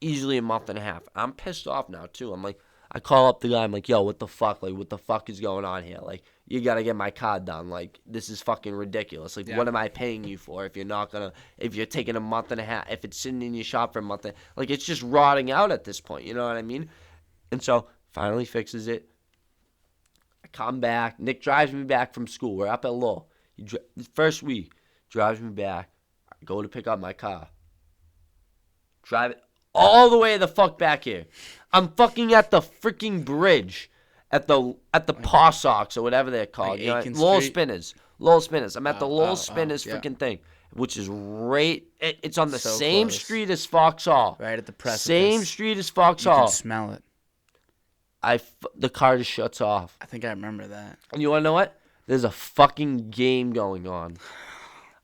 easily a month and a half. I'm pissed off now too. I'm like, I call up the guy. I'm like, yo, what the fuck? Like, what the fuck is going on here? Like, you gotta get my car done. Like, this is fucking ridiculous. Like, what am I paying you for if you're taking a month and a half, if it's sitting in your shop for a month, like, it's just rotting out at this point. You know what I mean? And so, finally fixes it. I come back. Nick drives me back from school. We're up at Lowell. First week, drives me back. I go to pick up my car. Drive it all the way the fuck back here. I'm fucking at the freaking bridge at the Paw Sox or whatever they're called. Like Lowell Spinners. Lowell Spinners. I'm at the Lowell Spinners yeah. freaking thing, which is right. It's on the So same close. street as Foxhall. Right at the precipice. Same street as You Foxhall. can smell it. The car just shuts off. I think I remember that. And you want to know what? There's a fucking game going on.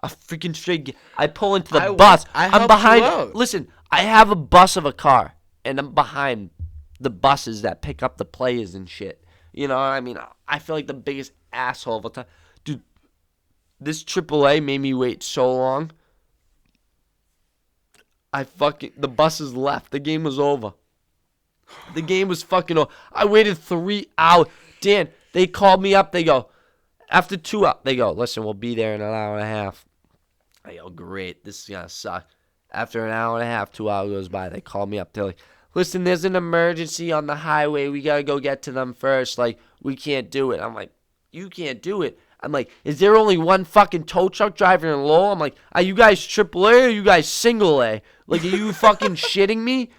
A freaking straight game. I pull into the bus. I'm behind. Listen, I have a bus of a car, and I'm behind the buses that pick up the players and shit. You know what I mean? I feel like the biggest asshole of all time. Dude, this AAA made me wait so long. The buses left. The game was over. The game was fucking over. I waited 3 hours. Dan, they called me up. They go, after 2 hours, they go, listen, we'll be there in an hour and a half. I go, great. This is going to suck. After an hour and a half, 2 hours goes by. They call me up. They're like, listen, there's an emergency on the highway. We got to go get to them first. Like, we can't do it. I'm like, you can't do it. I'm like, is there only one fucking tow truck driver in Lowell? I'm like, are you guys AAA or are you guys single A? Like, are you fucking shitting me?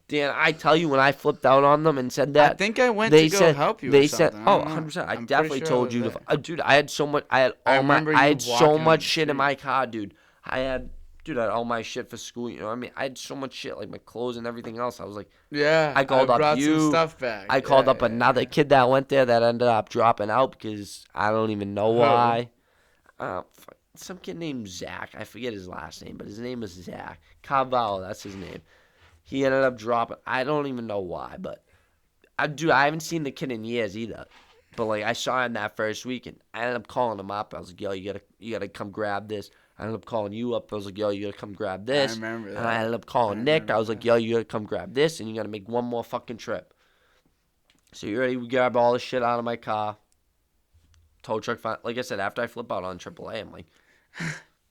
Dan, I tell you, when I flipped out on them and said that, I think I went to go help you. They or said, something. "Oh, 100%." I definitely told you to. Dude, I had so much. I had so much shit in my car, dude. I had all my shit for school. You know what I mean? I had so much shit, like my clothes and everything else. I was like, yeah. I called up you. Some stuff back. I called up another kid that went there that ended up dropping out because I don't even know why. Some kid named Zach. I forget his last name, but his name was Zach Carvalho. That's his name. He ended up dropping. I don't even know why, but I haven't seen the kid in years either. But like I saw him that first week, and I ended up calling him up. I was like, "Yo, you gotta come grab this." I ended up calling you up. I was like, "Yo, you gotta come grab this." I remember that. And I ended up calling Nick. I was like, "Yo, you gotta come grab this, and you gotta make one more fucking trip." So you ready? We grab all the shit out of my car. Tow truck. Like I said, after I flip out on AAA, I'm like,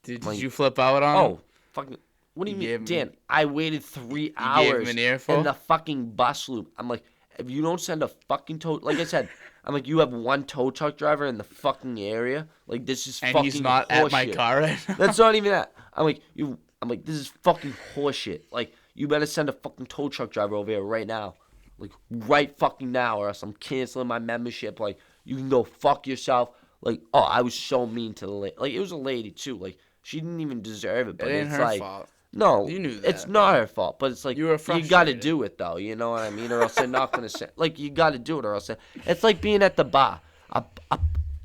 Did you flip out on? Oh, fucking. What do you mean, Dan? I waited 3 hours in the fucking bus loop. I'm like, if you don't send a fucking tow, like I said, I'm like, you have one tow truck driver in the fucking area. Like, this is fucking he's not horseshit. at my car right now. That's not even that. I'm like, this is fucking horseshit. Like, you better send a fucking tow truck driver over here right now. Like, right fucking now, or else I'm canceling my membership. Like, you can go fuck yourself. Like, oh, I was so mean to the lady. Like, it was a lady, too. Like, she didn't even deserve it. But it ain't it's her like, fault. No, you knew that, it's not her fault, but it's like you got to do it though. You know what I mean? Or else they're not gonna say like you got to do it, or else it's like being at the bar.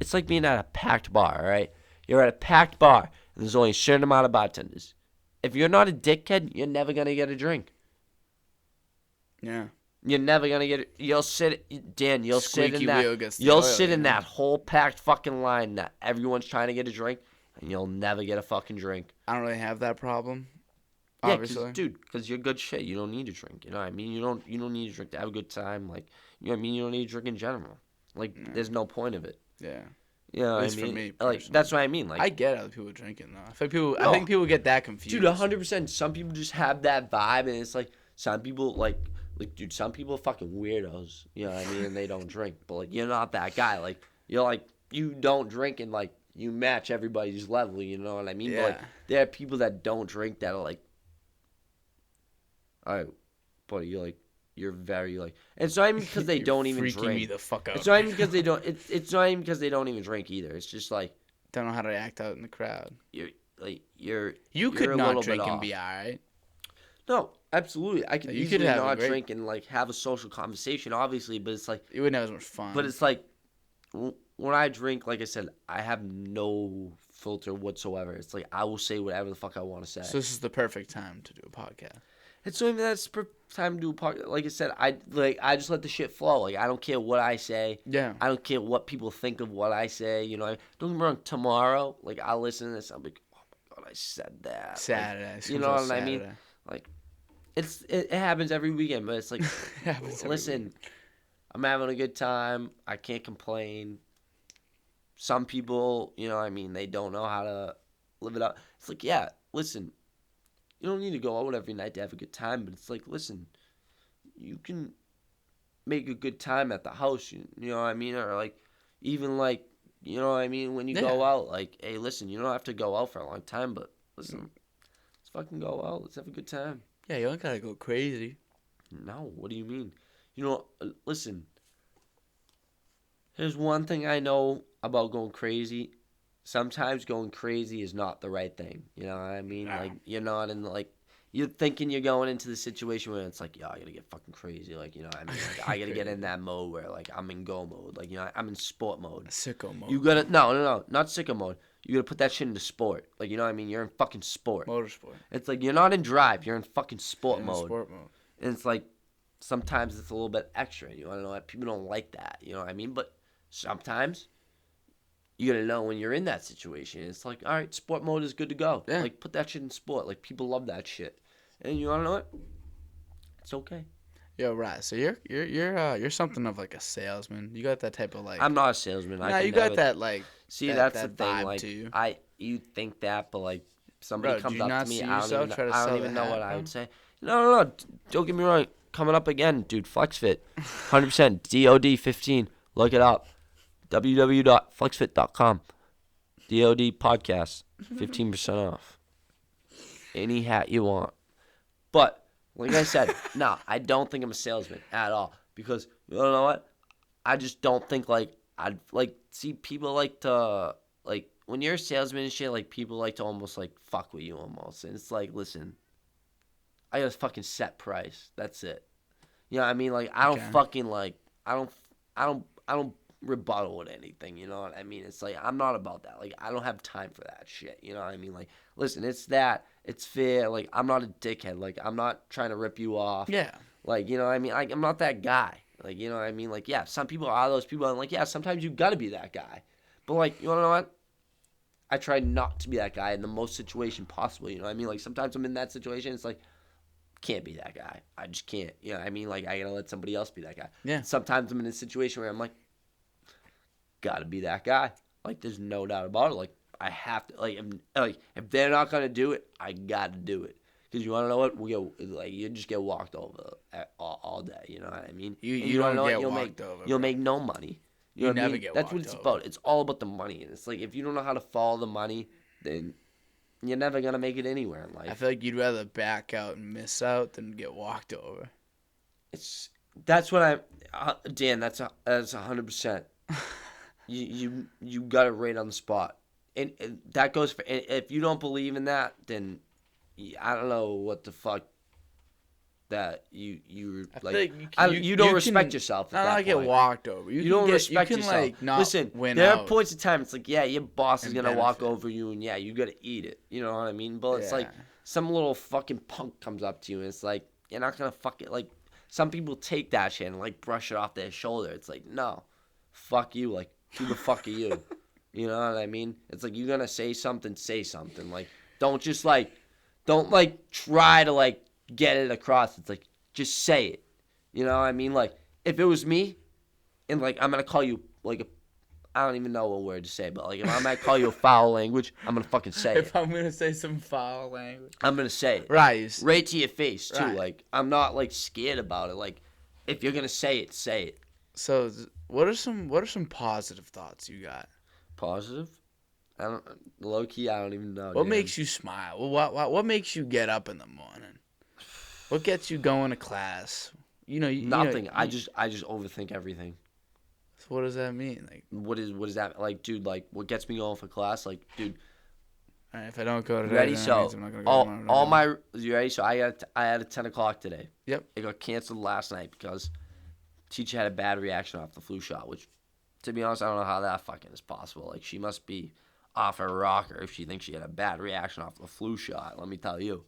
It's like being at a packed bar. Right? You're at a packed bar, and there's only a certain amount of bartenders. If you're not a dickhead, you're never gonna get a drink. Yeah. You're never gonna get it. You'll sit, Dan. You'll sit in that. You'll sit in that whole packed fucking line that everyone's trying to get a drink, and you'll never get a fucking drink. I don't really have that problem. Yeah, obviously, because you're good shit. You don't need to drink. You know what I mean? You don't need to drink to have a good time. Like, you know what I mean? You don't need to drink in general. Like, there's no point of it. Yeah. You know what I mean? For me, like, that's what I mean. Like, I get other people drinking though. I think people get that confused. Dude, 100%. Some people just have that vibe, and it's like some people dude, some people are fucking weirdos. You know what I mean? And they don't drink, but like, you're not that guy. Like, you're like, you don't drink, and like, you match everybody's level. You know what I mean? Yeah. But like, there are people that don't drink that are like, all right, buddy, you're very like. It's not even because they don't even freaking drink. Me the fuck out. It's not even because they don't. It's not even because they don't even drink either. It's just like don't know how to act out in the crowd. You could not drink and be alright. No, absolutely. I could you easily could have not drink and like have a social conversation, obviously. But it's like you wouldn't have as much fun. But it's like when I drink, like I said, I have no filter whatsoever. It's like I will say whatever the fuck I want to say. So this is the perfect time to do a podcast. It's not even that it's time to do a podcast. Like I said, I just let the shit flow. Like, I don't care what I say. Yeah. I don't care what people think of what I say. You know, don't get me wrong. Tomorrow, like, I'll listen to this. I'll be like, oh my god, I said that. Saturday. Like, you know what I mean? Like, it happens every weekend, but it's like, listen, I'm having a good time. I can't complain. Some people, you know what I mean, they don't know how to live it up. It's like, yeah, listen, you don't need to go out every night to have a good time, but it's like, listen, you can make a good time at the house, you know what I mean? Or like, even like, you know what I mean? When you go Yeah. out, like, hey, listen, you don't have to go out for a long time, but listen, let's fucking go out. Let's have a good time. Yeah, you don't gotta go crazy. No, what do you mean? You know, listen, here's one thing I know about going crazy. Sometimes going crazy is not the right thing. You know what I mean? No. Like, you're not in, like, you're thinking you're going into the situation where it's like, yo, I gotta get fucking crazy. Like, you know what I mean? Like, I gotta get in that mode where, like, I'm in go mode. Like, you know, I'm in sport mode. Sicko mode. You gotta, no, not sicko mode. You gotta put that shit into sport. Like, you know what I mean? You're in fucking sport. Motorsport. It's like, you're not in drive. You're in fucking sport mode. Sport mode. And it's like, sometimes it's a little bit extra. You wanna know what? People don't like that. You know what I mean? But sometimes you gotta know when you're in that situation. It's like, all right, sport mode is good to go. Yeah. Like, put that shit in sport. Like, people love that shit. And you wanna know what? It's okay. Yo, right. So you're something of like a salesman. You got that type of like. I'm not a salesman. Nah, you got that like. See, that that's the thing. vibe Like, to you. you think that, but like, somebody Bro, do comes you up not to me, see I yourself try to don't sell even the know what hat, I would bro? say. No. Don't get me wrong. Coming up again, dude. FlexFit, 100%. DOD-15. Look it up. www.flexfit.com. DOD podcast, 15% off. Any hat you want. But, like I said, no, I don't think I'm a salesman at all. Because, you know what? I just don't think, like, I'd, like, see, people like to, like, when you're a salesman and shit, like, people like to almost, like, fuck with you almost. And it's like, listen, I got a fucking set price. That's it. You know what I mean? Like, I don't Okay. fucking, like, I don't rebuttal with anything, you know what I mean? It's like, I'm not about that. Like, I don't have time for that shit, you know what I mean? Like, listen, it's fair. Like, I'm not a dickhead. Like, I'm not trying to rip you off. Yeah. Like, you know what I mean? Like, I'm not that guy. Like, you know what I mean? Like, yeah, some people are those people. And, like, yeah, sometimes you got to be that guy. But, like, you want to know what? I try not to be that guy in the most situation possible, you know what I mean? Like, sometimes I'm in that situation. It's like, can't be that guy. I just can't. You know what I mean? Like, I got to let somebody else be that guy. Yeah. Sometimes I'm in a situation where I'm like, got to be that guy. Like, there's no doubt about it. Like, I have to. If they're not going to do it, I got to do it. Because you want to know what? You just get walked over all day. You know what I mean? You wanna don't know get what? walked over. You'll bro. make no money. You know what I never mean? get That's what walked it's over. about. It's all about the money. And it's like, if you don't know how to follow the money, then you're never going to make it anywhere in life. I feel like you'd rather back out and miss out than get walked over. That's what Dan, that's 100%. You got it right on the spot. And that goes for, if you don't believe in that, then I don't know what the fuck that you like. You don't respect yourself at that not get point. walked over. You don't respect yourself. Like, not Listen, win there out are points in time. It's like, yeah, your boss is and gonna walk benefit. over you, and yeah, you gotta eat it. You know what I mean? But it's like Yeah. some little fucking punk comes up to you, and it's like, you're not gonna fuck it. Like, some people take that shit and like brush it off their shoulder. It's like, no, fuck you. Like, who the fuck are you? You know what I mean? It's like, you're gonna say something, say something. Like, don't try to like get it across. It's like, just say it. You know what I mean? Like, if it was me, and like, I'm gonna call you like I don't even know what word to say, but like, if I might call you a foul language, I'm gonna fucking say If it. I'm gonna say some foul language, I'm gonna say it. right? Right to your face too. Right. Like, I'm not like scared about it. Like, if you're gonna say it, say it. So, what are some positive thoughts you got? Positive? I don't. Low key, I don't even know. What dude. makes you smile? What makes you get up in the morning? What gets you going to class? Nothing. I just overthink everything. So what does that mean? Like, What is that like, dude? Like, what gets me going for class? Like, dude, all right, if I don't go today, ready? then that So means I'm not gonna go tomorrow. you ready? So I had a 10 o'clock today. Yep. It got canceled last night because teacher had a bad reaction off the flu shot. Which, to be honest, I don't know how that fucking is possible. Like, she must be off her rocker if she thinks she had a bad reaction off the flu shot. Let me tell you.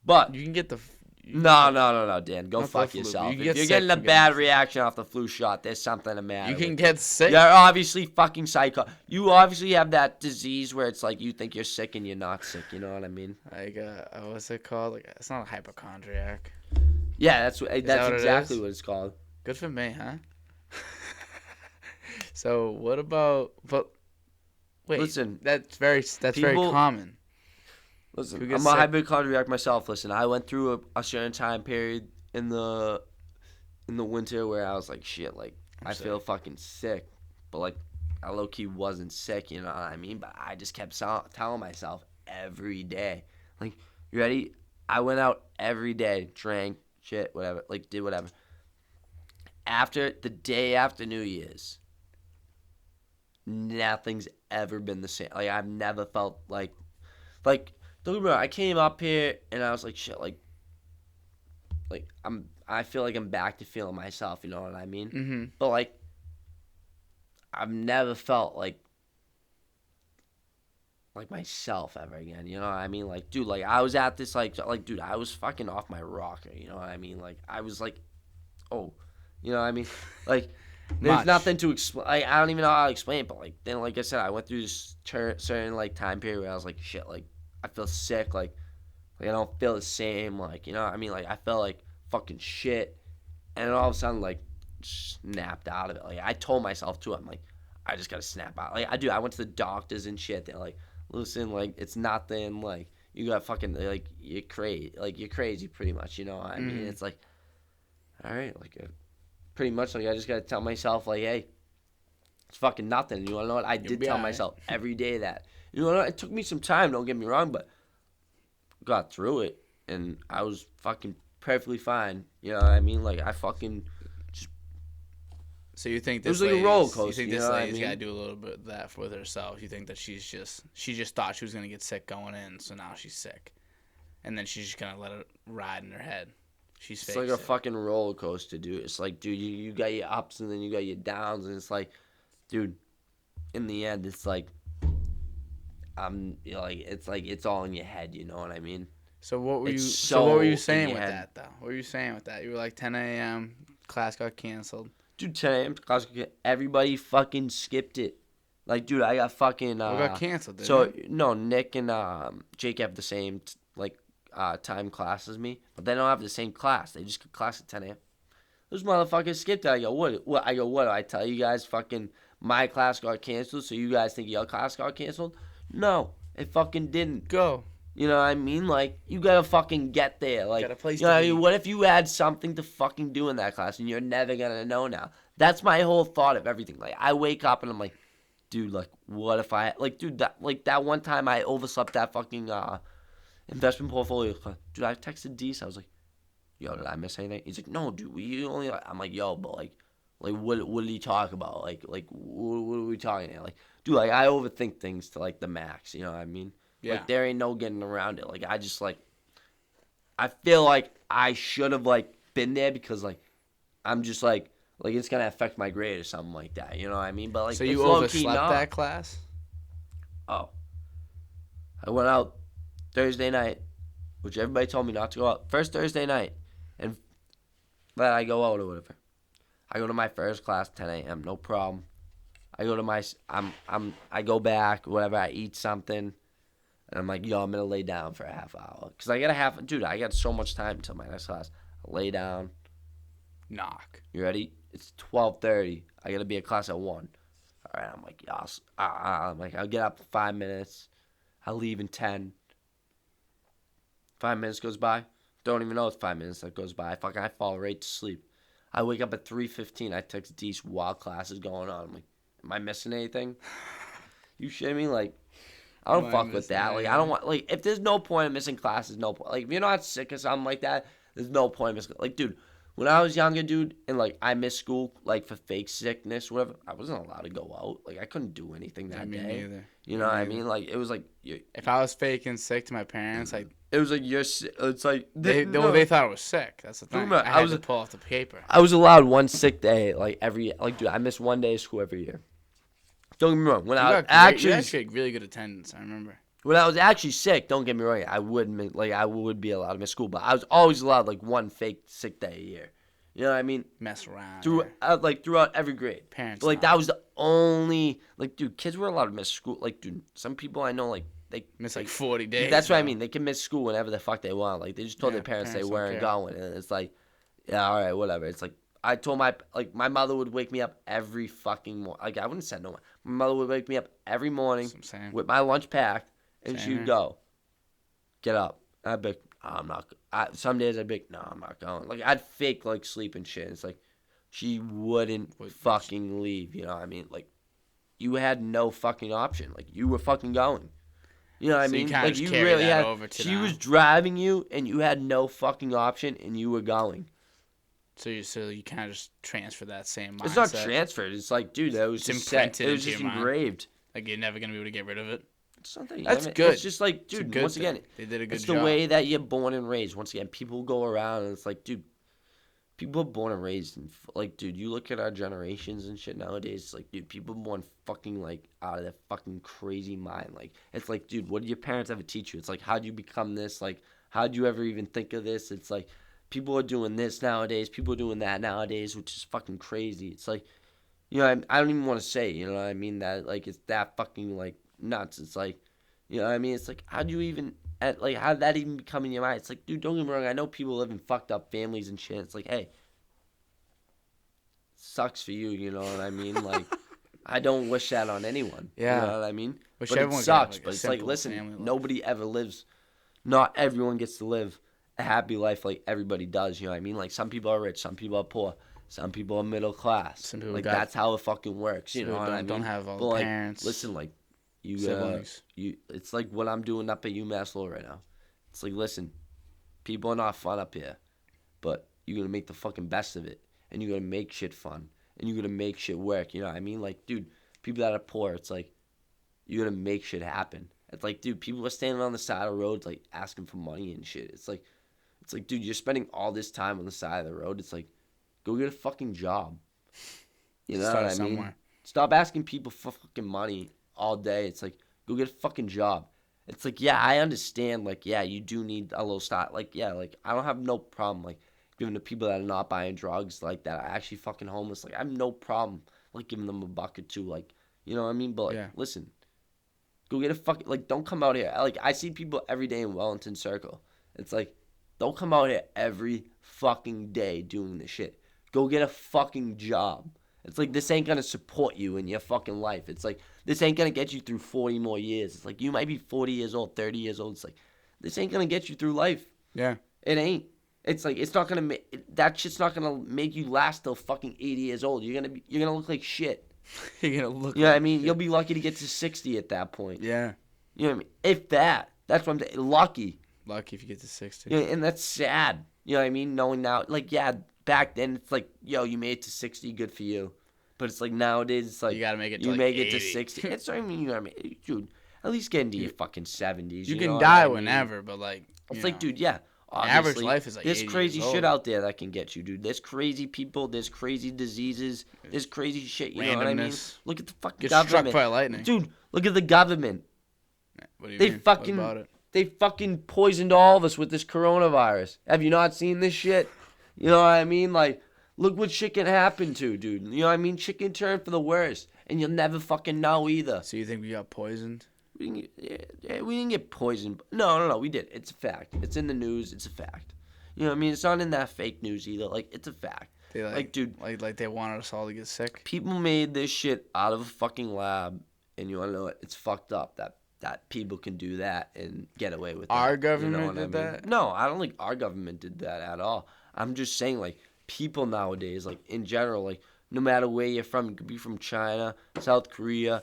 But You can get the. no, Dan. Go Not the fuck flu, but yourself. you can If get you're sick getting a from getting bad the flu. reaction off the flu shot, there's something the matter. You can with get sick. You're obviously fucking psycho. You obviously have that disease where it's like you think you're sick and you're not sick. You know what I mean? Like, what's it called? Like, it's not a hypochondriac. Yeah, that's that what it exactly is? what it's called. Good for me, huh? So what about? But wait, Listen, that's very people- common. Listen, Who gets I'm a sick? hypochondriac myself. Listen, I went through a certain time period in the winter where I was like, shit, like I'm I feel sick. fucking sick, but like I low key wasn't sick, you know what I mean? But I just kept telling myself every day, like, you ready? I went out every day, drank shit, whatever, like did whatever. After the day after New Year's, nothing's ever been the same. Like I've never felt like don't get me wrong, I came up here and I was like shit, like I feel like I'm back to feeling myself, you know what I mean? Mm-hmm. But like I've never felt like myself ever again, you know what I mean? Like dude, like I was at this like dude, I was fucking off my rocker, you know what I mean? Like I was like, oh, you know what I mean? Like there's Much. nothing to explain. Like, I don't even know how to explain it, but like then, like I said, I went through this certain like time period where I was like, shit, like I feel sick, like I don't feel the same, like you know what I mean? Like I felt like fucking shit, and then all of a sudden, like snapped out of it. Like I told myself too, I'm like, I just gotta snap out. Like I went to the doctors and shit. They're like, listen, like it's nothing. Like you got fucking like you're crazy. Like you're crazy, pretty much. You know what I mean? Mhm. It's like, all right, like pretty much like I just gotta tell myself like, hey, it's fucking nothing. You wanna know what? I did be tell alright. myself every day that. You know what? It took me some time. Don't get me wrong, but got through it, and I was fucking perfectly fine. You know what I mean? Like I fucking. So you think It was this like a roller lady's, you coaster, think you this know what I lady's got to mean? do a little bit of that with herself? You think that she just thought she was gonna get sick going in, so now she's sick, and then she's just gonna let it ride in her head. She's It's fake like a sick. fucking roller coaster, dude. It's like, dude, you got your ups and then you got your downs, and it's like, dude, in the end, it's like, you know, like it's all in your head. You know what I mean? So what were It's you? so So what were you in saying your with head. that though? What were you saying with that? You were like 10 a.m. class got canceled. Dude, 10 a.m. class, everybody fucking skipped it. Like, dude, I got fucking. What got canceled? Didn't So it? no, Nick and Jake have the same time class as me, but they don't have the same class. They just get class at 10 a.m. Those motherfuckers skipped it. I go, what? What? I go, what? Do I tell you guys fucking my class got canceled, so you guys think your class got canceled? No, it fucking didn't. Go. You know what I mean? Like, you gotta fucking get there. Like, Got a place you know to what I mean? be. What if you had something to fucking do in that class and you're never gonna know now? That's my whole thought of everything. Like, I wake up and I'm like, dude, like, what if I, like, dude, that one time I overslept that fucking, investment portfolio. Dude, I texted Deese. I was like, yo, did I miss anything? He's like, no, dude, we only, I'm like, yo, but like, what did he talk about? Like, what are we talking about? Like, dude, like, I overthink things to, like, the max, you know what I mean? Yeah. Like, there ain't no getting around it. Like, I just, like, I feel like I should have, like, been there because, like, I'm just, like, it's going to affect my grade or something like that. You know what I mean? But, like, So it's you low-key overslept not. that class? Oh. I went out Thursday night, which everybody told me not to go out. First Thursday night. And then I go out or whatever. I go to my first class 10 a.m. No problem. I go to my I go back, whatever. I eat something, and I'm like, yo, I'm gonna lay down for a half hour because I got dude. I got so much time until my next class. I lay down. Knock. You ready? It's 12:30. I gotta be at class at 1. All right. I'm like, yes. I'm like, I'll get up in 5 minutes. I'll leave in 10. 5 minutes goes by. Don't even know it's 5 minutes that goes by. I fall right to sleep. I wake up at 3:15. I text Deece while class is going on. I'm like, am I missing anything? You shitting me? Like, I don't Am I fuck with missing that. Like, I anything? don't want, like, if there's no point in missing classes, no point. Like, if you're not sick or something like that, there's no point in missing. Like, dude, when I was younger, dude, and, like, I missed school, like, for fake sickness, whatever, I wasn't allowed to go out. Like, I couldn't do anything that Me day. neither. You Me know what I neither. mean? Like, it was like, If I was faking sick to my parents, like it was like, it's like, they no. they thought I was sick. That's the thing. Remember, I I had was- to pull off the paper. I was allowed one sick day, like, dude, I missed one day of school every year. Don't get me wrong. When You I got actually, you actually had really good attendance. I remember. when I was actually sick, don't get me wrong, I would be allowed to miss school, but I was always allowed like one fake sick day a year. You know what I mean? Mess around. Throughout every grade. Parents. But like not. that was the only dude, kids were allowed to miss school. Like dude, some people I know they Miss like 40 days. that's what I though. mean. They can miss school whenever the fuck they want. Like they just told Yeah, their parents they parents don't weren't care. going, and it's like, yeah, all right, whatever. It's like I told my mother would wake me up every fucking morning. Like, I wouldn't say no one. My mother would wake me up every morning with my lunch packed, and she would go, get up. I'd be like, oh, I'm not. Some days I'd be like, no, I'm not going. Like, I'd fake, like, sleep and shit. It's like, she wouldn't fucking leave, you know what I mean? Like, you had no fucking option. Like, you were fucking going. You know what I mean? You like, you really had. She was driving you, and you had no fucking option, and you were going. So you kind of just transfer that same mindset. It's not transferred. It's like, dude, that was just imprinted. It was just engraved. Like, you're never gonna be able to get rid of it. It's not that. That's good. It's just like, dude. Once again, they did a good job. It's the way that you're born and raised. Once again, people go around, and it's like, dude, people are born and raised, and like, dude, you look at our generations and shit nowadays. It's like, dude, people born fucking like out of their fucking crazy mind. Like, it's like, dude, what did your parents ever teach you? It's like, how'd you become this? Like, how'd you ever even think of this? It's like, people are doing this nowadays. People are doing that nowadays, which is fucking crazy. It's like, you know, I don't even want to say, you know what I mean? That, like, it's that fucking, like, nuts. It's like, you know what I mean? It's like, how did that even become in your mind? It's like, dude, don't get me wrong. I know people live in fucked up families and shit. It's like, hey, sucks for you, you know what I mean? Like, I don't wish that on anyone. Yeah. You know what I mean? Wish but it sucks. But it's like, listen, family nobody ever lives, not everyone gets to live a happy life like everybody does, you know what I mean? Like, some people are rich, some people are poor, some people are middle class. Some people like, that's how it fucking works, you know what I mean? Don't have all but, the like, parents. listen, like, siblings. It's like what I'm doing up at UMass Law right now. It's like, listen, people are not fun up here, but you're going to make the fucking best of it, and you're going to make shit fun, and you're going to make shit work, you know what I mean? Like, dude, people that are poor, it's like, you're going to make shit happen. It's like, dude, people are standing on the side of roads, like, asking for money and shit. It's like, dude, you're spending all this time on the side of the road. It's like, go get a fucking job. You know what I mean? Stop asking people for fucking money all day. It's like, go get a fucking job. It's like, yeah, I understand. Like, yeah, you do need a little start. Like, yeah, like, I don't have no problem, like, giving to people that are not buying drugs, like, that are actually fucking homeless. Like, I have no problem, like, giving them a buck or two. Like, you know what I mean? But, like, listen, go get a fucking, like, don't come out here. Like, I see people every day in Wellington Circle. It's like, don't come out here every fucking day doing this shit. Go get a fucking job. It's like, this ain't going to support you in your fucking life. It's like, this ain't going to get you through 40 more years. It's like, you might be 40 years old, 30 years old. It's like, this ain't going to get you through life. Yeah. It ain't. It's like, it's not going to that shit's not going to make you last till fucking 80 years old. You're going to look like shit. You're going to look You know what I mean? Shit. You'll be lucky to get to 60 at that point. Yeah. You know what I mean? If that. That's what I'm saying. Lucky. Lucky if you get to 60. Yeah, and that's sad. You know what I mean? Knowing now, like, yeah, back then it's like, yo, you made it to 60, good for you. But it's like nowadays, it's like, you gotta make it to, you like, make 80. it to 60. It's not even, you know what I mean? Dude, at least get into your fucking 70s. You know can what die I mean? whenever, but, like, it's like, dude, yeah. Average life is like 80 there's crazy years old. shit out there that can get you, dude. There's crazy people. There's crazy diseases. There's crazy shit. You know what I mean? Look at the fucking government. Get struck by lightning. Dude, look at the government. What do you They mean? fucking, what about it? They fucking poisoned all of us with this coronavirus. Have you not seen this shit? You know what I mean? Like, look what shit can happen to, dude. You know what I mean? Shit can turn for the worst. And you'll never fucking know either. So you think we got poisoned? We didn't get poisoned. No, we did. It's a fact. It's in the news. It's a fact. You know what I mean? It's not in that fake news either. Like, it's a fact. They like, dude. Like they wanted us all to get sick? People made this shit out of a fucking lab. And you want to know what? It's fucked up that people can do that and get away with it. Our government did that? No, I don't think our government did that at all. I'm just saying, like, people nowadays, like, in general, like, no matter where you're from, you could be from China, South Korea,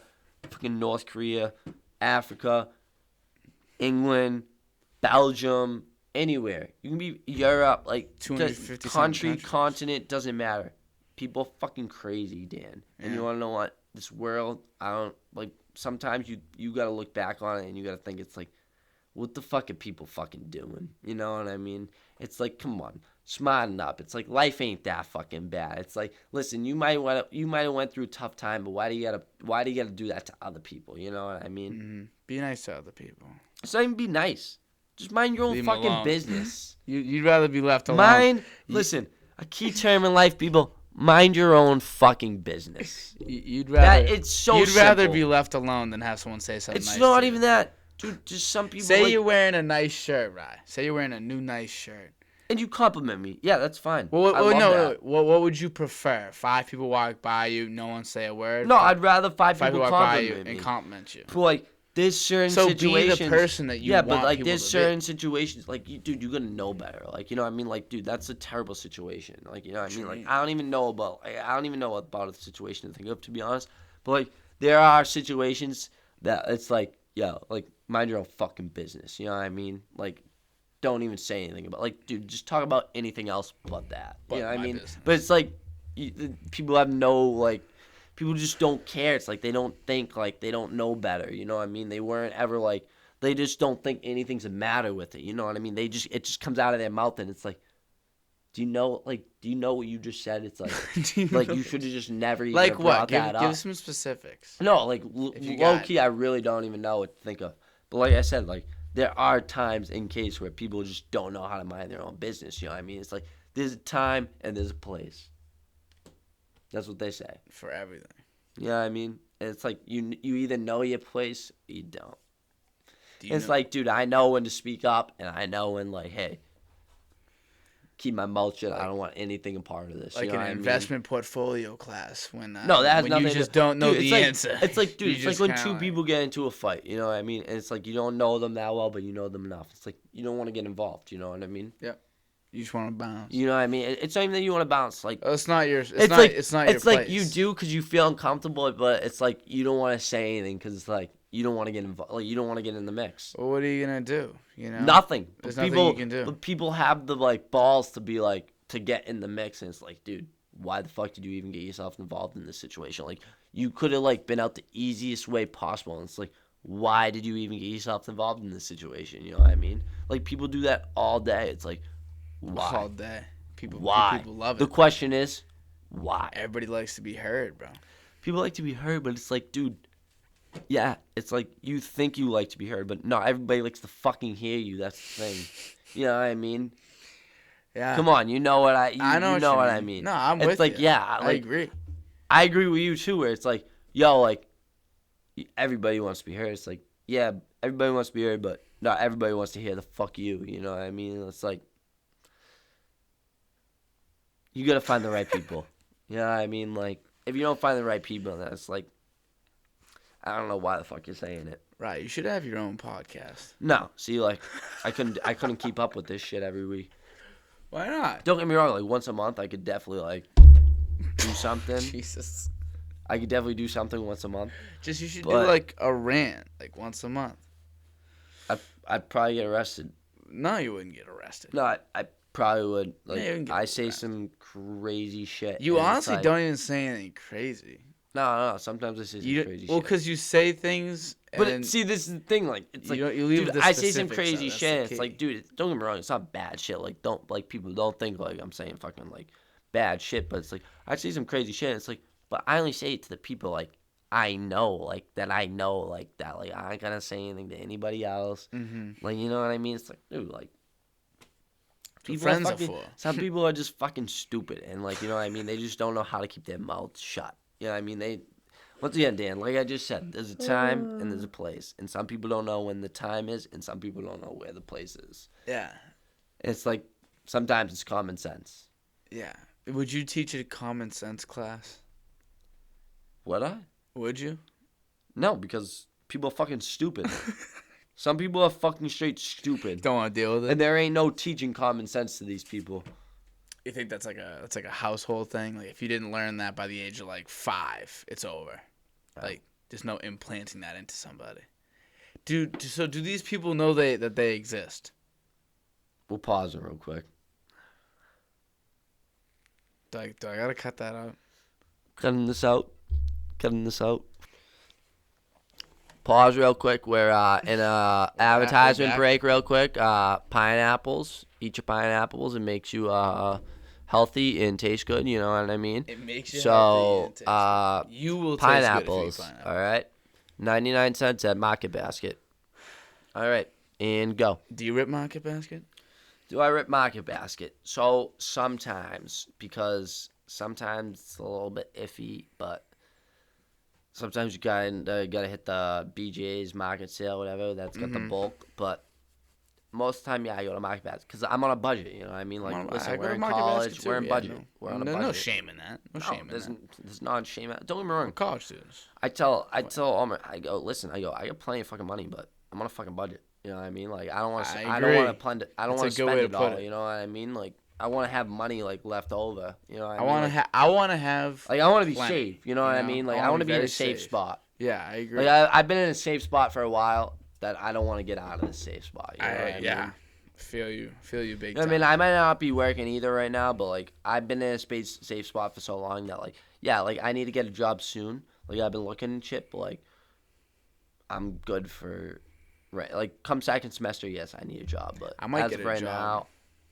fucking North Korea, Africa, England, Belgium, anywhere. You can be Europe, like, 250 country, continent, doesn't matter. People are fucking crazy, Dan. And you want to know what? This world, sometimes you got to look back on it and you got to think, it's like, what the fuck are people fucking doing? You know what I mean? It's like, come on, smarten up. It's like, life ain't that fucking bad. It's like, listen, you might have went through a tough time, but why do you gotta do that to other people? You know what I mean? Mm-hmm. Be nice to other people. It's not even be nice. Just mind your own fucking business. You'd rather be left alone. Listen, a key term in life, people. Mind your own fucking business. You'd rather. It's so You'd simple. rather be left alone than have someone say something. It's nice not to even you. that, dude. Just some people. Say you're wearing a nice shirt, right? Say you're wearing a new nice shirt. and you compliment me. Yeah, that's fine. Well, I love that. what would you prefer? 5 people walk by you, no one say a word? No, I'd rather 5 5 people people walk by you compliment and me. compliment you. But, like, there's certain So situations. be the person that you yeah, want but like people there's to certain be. situations like dude, you're gonna know better. Like, you know what I mean? Like, dude, that's a terrible situation. Like, you know what I mean? Like, I don't even know about a situation to think of, to be honest. But like, there are situations that it's like, yo, like, mind your own fucking business. You know what I mean? Like, don't even say anything about, like, dude, just talk about anything else but that. But You know what I my mean? business. But it's like people have no, like, people just don't care. It's like they don't think, like, they don't know better. You know what I mean? They weren't ever like, they just don't think anything's a matter with it. You know what I mean? It just comes out of their mouth, and it's like, do you know what you just said? It's like, you should have just never even Like brought what? that up. Give some specifics. No, like, you low got key, I really don't even know what to think of. But like I said, like, there are times in case where people just don't know how to mind their own business. You know what I mean? It's like, there's a time and there's a place. That's what they say. For everything. You know what I mean? And it's like, you either know your place or you don't. It's know? like, dude, I know when to speak up, and I know when, like, hey, keep my mouth shut. I don't want anything a part of this. Like you know an what I mean? investment portfolio class when No, that has when nothing you to just do. don't know Dude, the answer. It's like, dude, You it's like just when kinda two people get into a fight. You know what I mean? And it's like, you don't know them that well, but you know them enough. It's like, you don't want to get involved. You know what I mean? Yep. You just want to bounce. You know what I mean? It's not even that you want to bounce. Like, It's not your. it's not. like, It's not your it's like place. you do because you feel uncomfortable, but it's like you don't want to say anything because it's like you don't want to get involved. Like, you don't want to get in the mix. Well, what are you gonna do? You know. Nothing. There's But nothing you can do. But people have the, like, balls to be like, to get in the mix, and it's like, dude, why the fuck did you even get yourself involved in this situation? Like, you could have, like, been out the easiest way possible, and it's like, why did you even get yourself involved in this situation? You know what I mean? Like, people do that all day. It's like, why? All day. Why? People love it. The question is, why? Everybody likes to be heard, bro. People like to be heard, but it's like, dude, yeah, it's like you think you like to be heard, but no, everybody likes to fucking hear you. That's the thing. You know what I mean? Yeah. Come on, you know what I know what you I mean. No, I'm it's with like, you. yeah, I like, agree. I agree with you too. Where it's like, yo, like, everybody wants to be heard. It's like, yeah, everybody wants to be heard, but not everybody wants to hear the fuck you. You know what I mean? It's like, you gotta find the right people. You know what I mean? Like, if you don't find the right people, then it's like, I don't know why the fuck you're saying it. Right. You should have your own podcast. No, see, like, I couldn't keep up with this shit every week. Why not? Don't get me wrong. Like, once a month, I could definitely, like, do something. Jesus. I could definitely do something once a month. You should do But- like a rant, like once a month. I'd probably get arrested. No, you wouldn't get arrested. No, I probably would. Yeah, you wouldn't Like, get I say arrested. some crazy shit. You and it's honestly like- don't even say anything crazy. No. Sometimes I say some You crazy well, shit. because you say things. But And see, this is the thing. Like, it's like, you leave dude, the I say some specifics crazy out, that's shit. the And it's key. like, dude, don't get me wrong. It's not bad shit. Like, people don't think like I'm saying fucking like bad shit. But it's like, I say some crazy shit. And it's like, but I only say it to the people like I know, like that I know, like that. Like, I ain't gonna say anything to anybody else. Mm-hmm. Like, you know what I mean? It's like, dude, like. People friends are fucking, for. some people are just fucking stupid, and like, you know what I mean. They just don't know how to keep their mouths shut. You know what I mean? Once again, Dan, like I just said, there's a time and there's a place, and some people don't know when the time is, and some people don't know where the place is. Yeah. It's like sometimes it's common sense. Yeah. Would you teach a common sense class? Would I? Would you? No, because people are fucking stupid. Some people are fucking straight stupid, Don't want to deal with it. and there ain't no teaching common sense to these people. You think that's like a household thing? Like if you didn't learn that by the age of like 5, it's over. Like there's no implanting that into somebody. So do these people know that they exist? We'll pause it real quick. Do I gotta cut that out? Cutting this out. Pause real quick. We're in a advertisement back. break real quick. Pineapples. Eat your pineapples. It makes you healthy and taste good. You know what I mean? It makes you So you will pineapples. taste good if you eat pineapple. All right. 99 cents at Market Basket. All right. And go. Do you rip Market Basket? Do I rip Market Basket? So sometimes, because sometimes it's a little bit iffy, but sometimes you gotta hit the BJ's Market Sale, whatever. That's got the bulk. But most of the time, yeah, I go to market basket because I'm on a budget. You know what I mean? Like, I listen, go we're to in Market college, Basket, too. we're in Yeah, budget, no. we're on a No budget. shame in that. No shame in that. There's not shame. Don't get me We're wrong. college students. I tell all my, I go, listen, I got plenty of fucking money, but I'm on a fucking budget. You know what I mean? Like, I don't want to, I I don't want to agree. spend it. I don't That's a want to good spend way to it put all. it. You know what I mean? Like, I want to have money like left over. You know what I I mean? want to I want to have. like, I want to be plenty, safe. You know what I mean? Like, I want to be in a safe spot. Yeah, I agree. Like, I've been in a safe spot for a while that I don't want to get out of the safe spot. You know what I mean? Yeah. Feel you big I time. mean, I might not be working either right now, but like I've been in a safe spot for so long that like like I need to get a job soon. Like I've been looking and shit, but like I'm good for right. Like come second semester, yes, I need a job, but I might as get of a right job, now,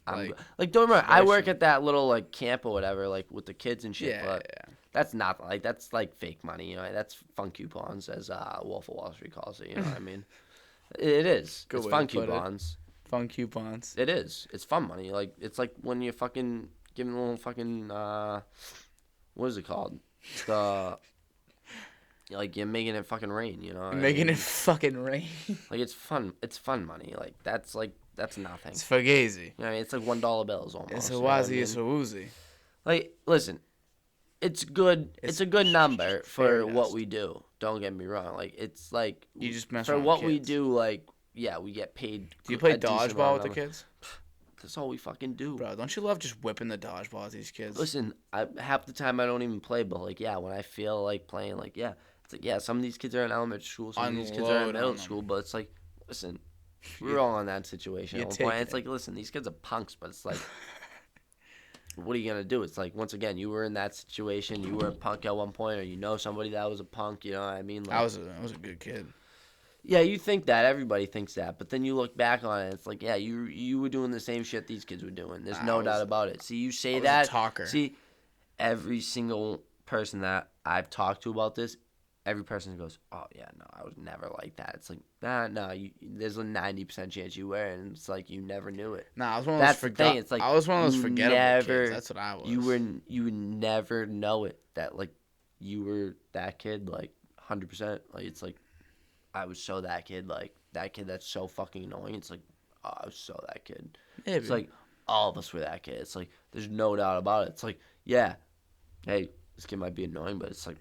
I'm like, good. Like don't remember, I work soon. at that little like camp or whatever, like with the kids and shit. Yeah, but yeah. that's not like that's like fake money, you know. That's fun coupons, as Wolf of Wall Street calls it. You know what I mean? It is. Good It's way fun to put it. coupons. Fun coupons. It is. It's fun money. Like it's like when you're fucking giving a little fucking what is it called? The like you're making it fucking rain. You know. what I Making mean? it fucking rain. Like it's fun. It's fun money. Like that's nothing. It's fugazi. You know what I mean? It's like $1 bills almost. It's a you know what I wazi. mean? It's a woozy. Like listen, it's good. It's a good number for fairy what dust. we do. Don't get me wrong. Like it's like You just mess for around with what we kids. do. Like yeah, we get paid. Do you play a decent dodgeball amount with the of- kids? That's all we fucking do. Bro, don't you love just whipping the dodgeball at these kids? Listen, half the time I don't even play, but like yeah, when I feel like playing, like yeah, it's like yeah, some of these kids are in elementary school, some of these kids are Unload in middle on them. school, but it's like, listen, we're all in that situation. you At one take point. It's it. like, listen, these kids are punks, but it's like, what are you gonna do? It's like once again, you were in that situation, you were a punk at one point, or you know somebody that was a punk. You know what I mean? Like, I was a good kid. yeah, you think that. Everybody thinks that. But then you look back on it, it's like, yeah, you were doing the same shit these kids were doing. There's no doubt about it. See, you say I was that. a talker. See, every single person that I've talked to about this, every person goes, oh, yeah, no, I was never like that. It's like, no, there's a 90% chance you were, and it's like you never knew it. Nah, I was one of That's those the thing. It's like I was one of those you forgettable never- kids. That's what I was. You would never know it, that, like, you were that kid, like, 100%. Like, it's like, I was so that kid, like that kid that's so fucking annoying. It's like, oh, I was so that kid. Maybe. It's like all of us were that kid. It's like there's no doubt about it. It's like, yeah, hey, this kid might be annoying, but it's like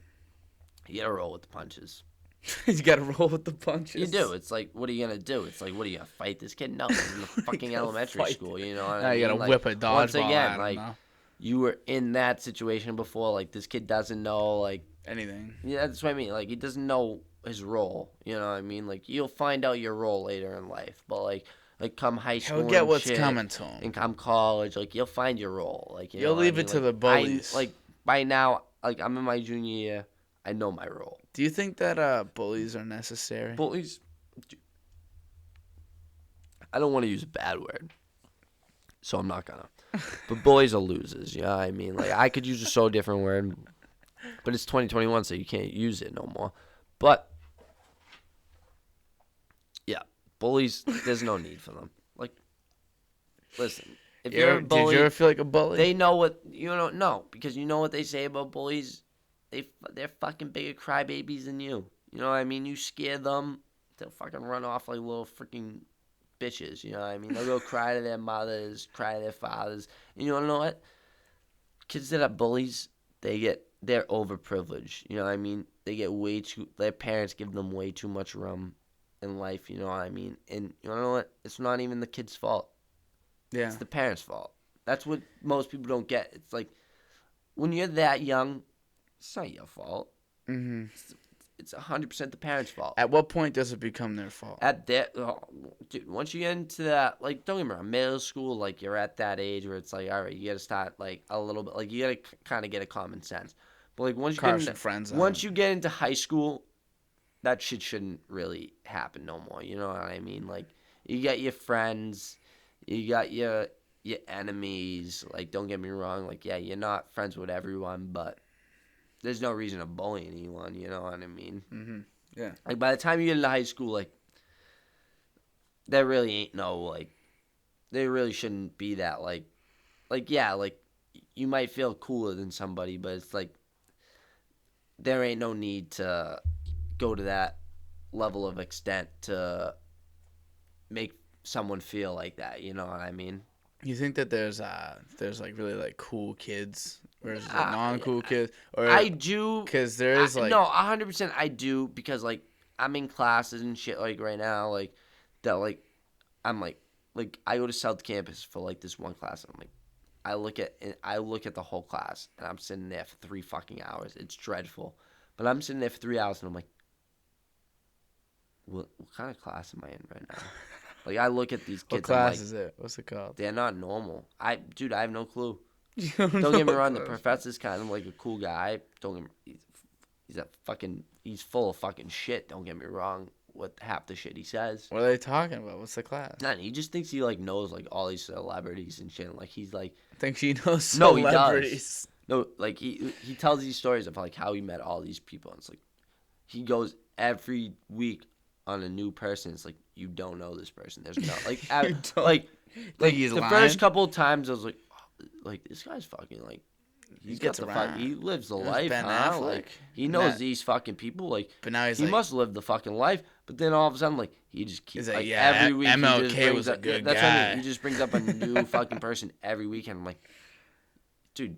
you gotta roll with the punches. you gotta roll with the punches. You do. It's like, what are you gonna do? It's like, what are you gonna fight this kid? No, he's in the fucking gotta elementary fight school. You know what Now I mean? you gotta Like, whip a dodgeball once again, at him, like though. you were in that situation before. Like this kid doesn't know, like. Anything. Yeah, that's what I mean. Like, he doesn't know his role. You know what I mean? Like, you'll find out your role later in life. But, like come high school He'll get and what's shit, coming to him. and come college, like, you'll find your role. Like, you You'll know what I leave mean? it to Like, the bullies. like, by now, like, I'm in my junior year. I know my role. Do you think that bullies are necessary? Bullies, I don't want to use a bad word, so I'm not gonna. But bullies are losers, you know what I mean? Like, I could use a so different word, but it's 2021, so you can't use it no more. But, yeah, bullies, there's no need for them. Like, listen, if you're a bully, Did you ever feel like a bully? they know what, you don't know, because you know what they say about bullies? They're fucking bigger crybabies than you. You know what I mean? You scare them, they'll fucking run off like little freaking bitches, you know what I mean? They'll go cry to their mothers, cry to their fathers. And you know what? Kids that are bullies, they're overprivileged. You know what I mean? They get their parents give them way too much room in life, you know what I mean? And you know what? It's not even the kid's fault. yeah. It's the parents' fault. That's what most people don't get. It's like, when you're that young, it's not your fault. Mm-hmm. It's 100% the parents' fault. At what point does it become their fault? Dude, once you get into that, like, don't get me wrong, middle school, like, you're at that age where it's like, all right, you gotta start, like, a little bit, like, you gotta kind of get a common sense. But, like, once you get into high school, that shit shouldn't really happen no more. You know what I mean? Like, you got your friends, you got your enemies. Like, don't get me wrong, like, yeah, you're not friends with everyone, but there's no reason to bully anyone, you know what I mean? Mm-hmm. Yeah. Like, by the time you get into high school, like, there really ain't no, like, there really shouldn't be that, like, yeah, like, you might feel cooler than somebody, but it's like, there ain't no need to go to that level of extent to make someone feel like that. You know what I mean? You think that there's like really like cool kids versus like Uh, non-cool kids, or I do. because there is like No, 100% I do, because like I'm in classes and shit like right now, like that, like I'm like I go to South Campus for like this one class, and I'm like I look at the whole class, and I'm sitting there for 3 fucking hours. It's dreadful, but I'm sitting there for 3 hours, and I'm like, what kind of class am I in right now? Like I look at these what kids, I'm class like, is it? What's it called? they're not normal. Dude, I have no clue. You Don't know get me what wrong, the class. professor's kind of like a cool guy. Don't get me, he's full of fucking shit. Don't get me wrong with half the shit he says. What are they talking about? What's the class? Nah, he just thinks he like knows like all these celebrities and shit. Like he's like, I think she knows No, he does. celebrities. no, like he tells these stories of like how he met all these people. And it's like he goes every week on a new person. It's like, you don't know this person. There's no like You don't like he's the lying? first couple of times I was like, oh, like this guy's fucking like. He He's got gets the around. fuck. He lives the There's life, Ben huh? Affleck. Like he And knows that- these fucking people. Like But now he's he like, must live the fucking life. But then all of a sudden, like he just keeps He's like, like yeah, every week. MLK he just brings was a up, good that's what I guy. mean. He just brings up a new fucking person every weekend. I'm like, dude.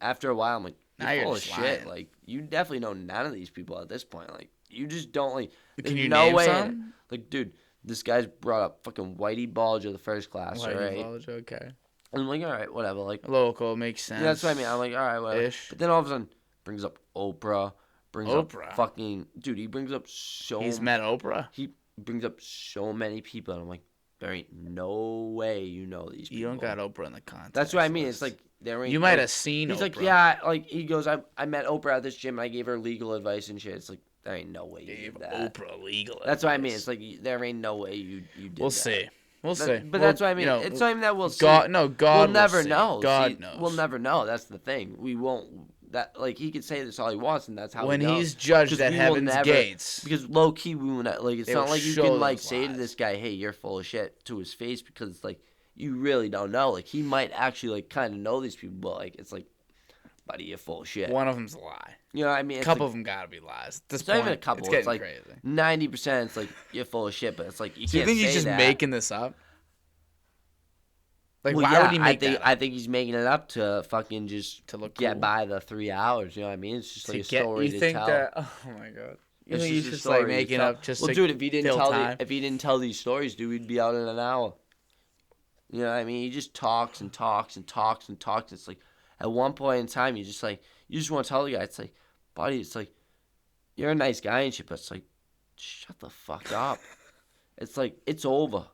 After a while, I'm like, Now you're you're full of just shit. lying. Like you definitely know none of these people at this point. Like you just don't like. Can there's you no name way in it. some? Like, dude, this guy's brought up fucking Whitey Bulger the first class, Whitey alright? Bulger, okay. I'm like, all right, whatever. Like. Local makes sense. Yeah, that's what I mean. I'm like, all right, whatever. Ish. But then all of a sudden, brings up Oprah. Brings Oprah? up fucking dude. He brings up so. He's met Oprah. He brings up so many people, and I'm like, there ain't no way you know these people. You don't got Oprah in the context. That's what I mean. list. It's like there ain't. You might like, have seen He's Oprah. like, yeah, like he goes, I met Oprah at this gym. And I gave her legal advice and shit. It's like there ain't no way you Gave did that. Oprah legal. That's what I mean. advice. It's like there ain't no way you did. We'll that. see. We'll But, see. but that's what I mean. You know, it's not even that we'll see. God, no, God. We'll will never see. know. God See, knows. We'll never know. That's the thing. We won't. That like he could say this all he wants, and that's how. When we know. he's judged 'Cause at we will heaven's never- gates. Because low key, we will not. Like it's They not will like you show can like those say to lies. this guy, "Hey, you're full of shit" to his face, because it's like you really don't know. Like he might actually like kind of know these people, but like it's like, buddy, you're full of shit. One of them's a lie. You know what I mean? A It's couple like, of them gotta be lies. At this It's not point, even a couple. It's It's getting like crazy. 90%. It's like you're full of shit, but it's like you Do you can't think say he's just that. making this up? Like, Well, why yeah, would he make that? I think he's making it up to fucking just To look get cool. by the 3 hours. You know what I mean? It's just To like a get, story you to think tell. that? Oh my god! You It's think he's a just story like to making tell. up just well, to dude, if he didn't fill tell time? if he didn't tell these stories, dude, we'd be out in an hour. You know what I mean? He just talks and talks and talks and talks. It's like at one point in time, you just want to tell the guy, it's like, buddy, it's like you're a nice guy and shit, but it's like, shut the fuck up. It's like it's over.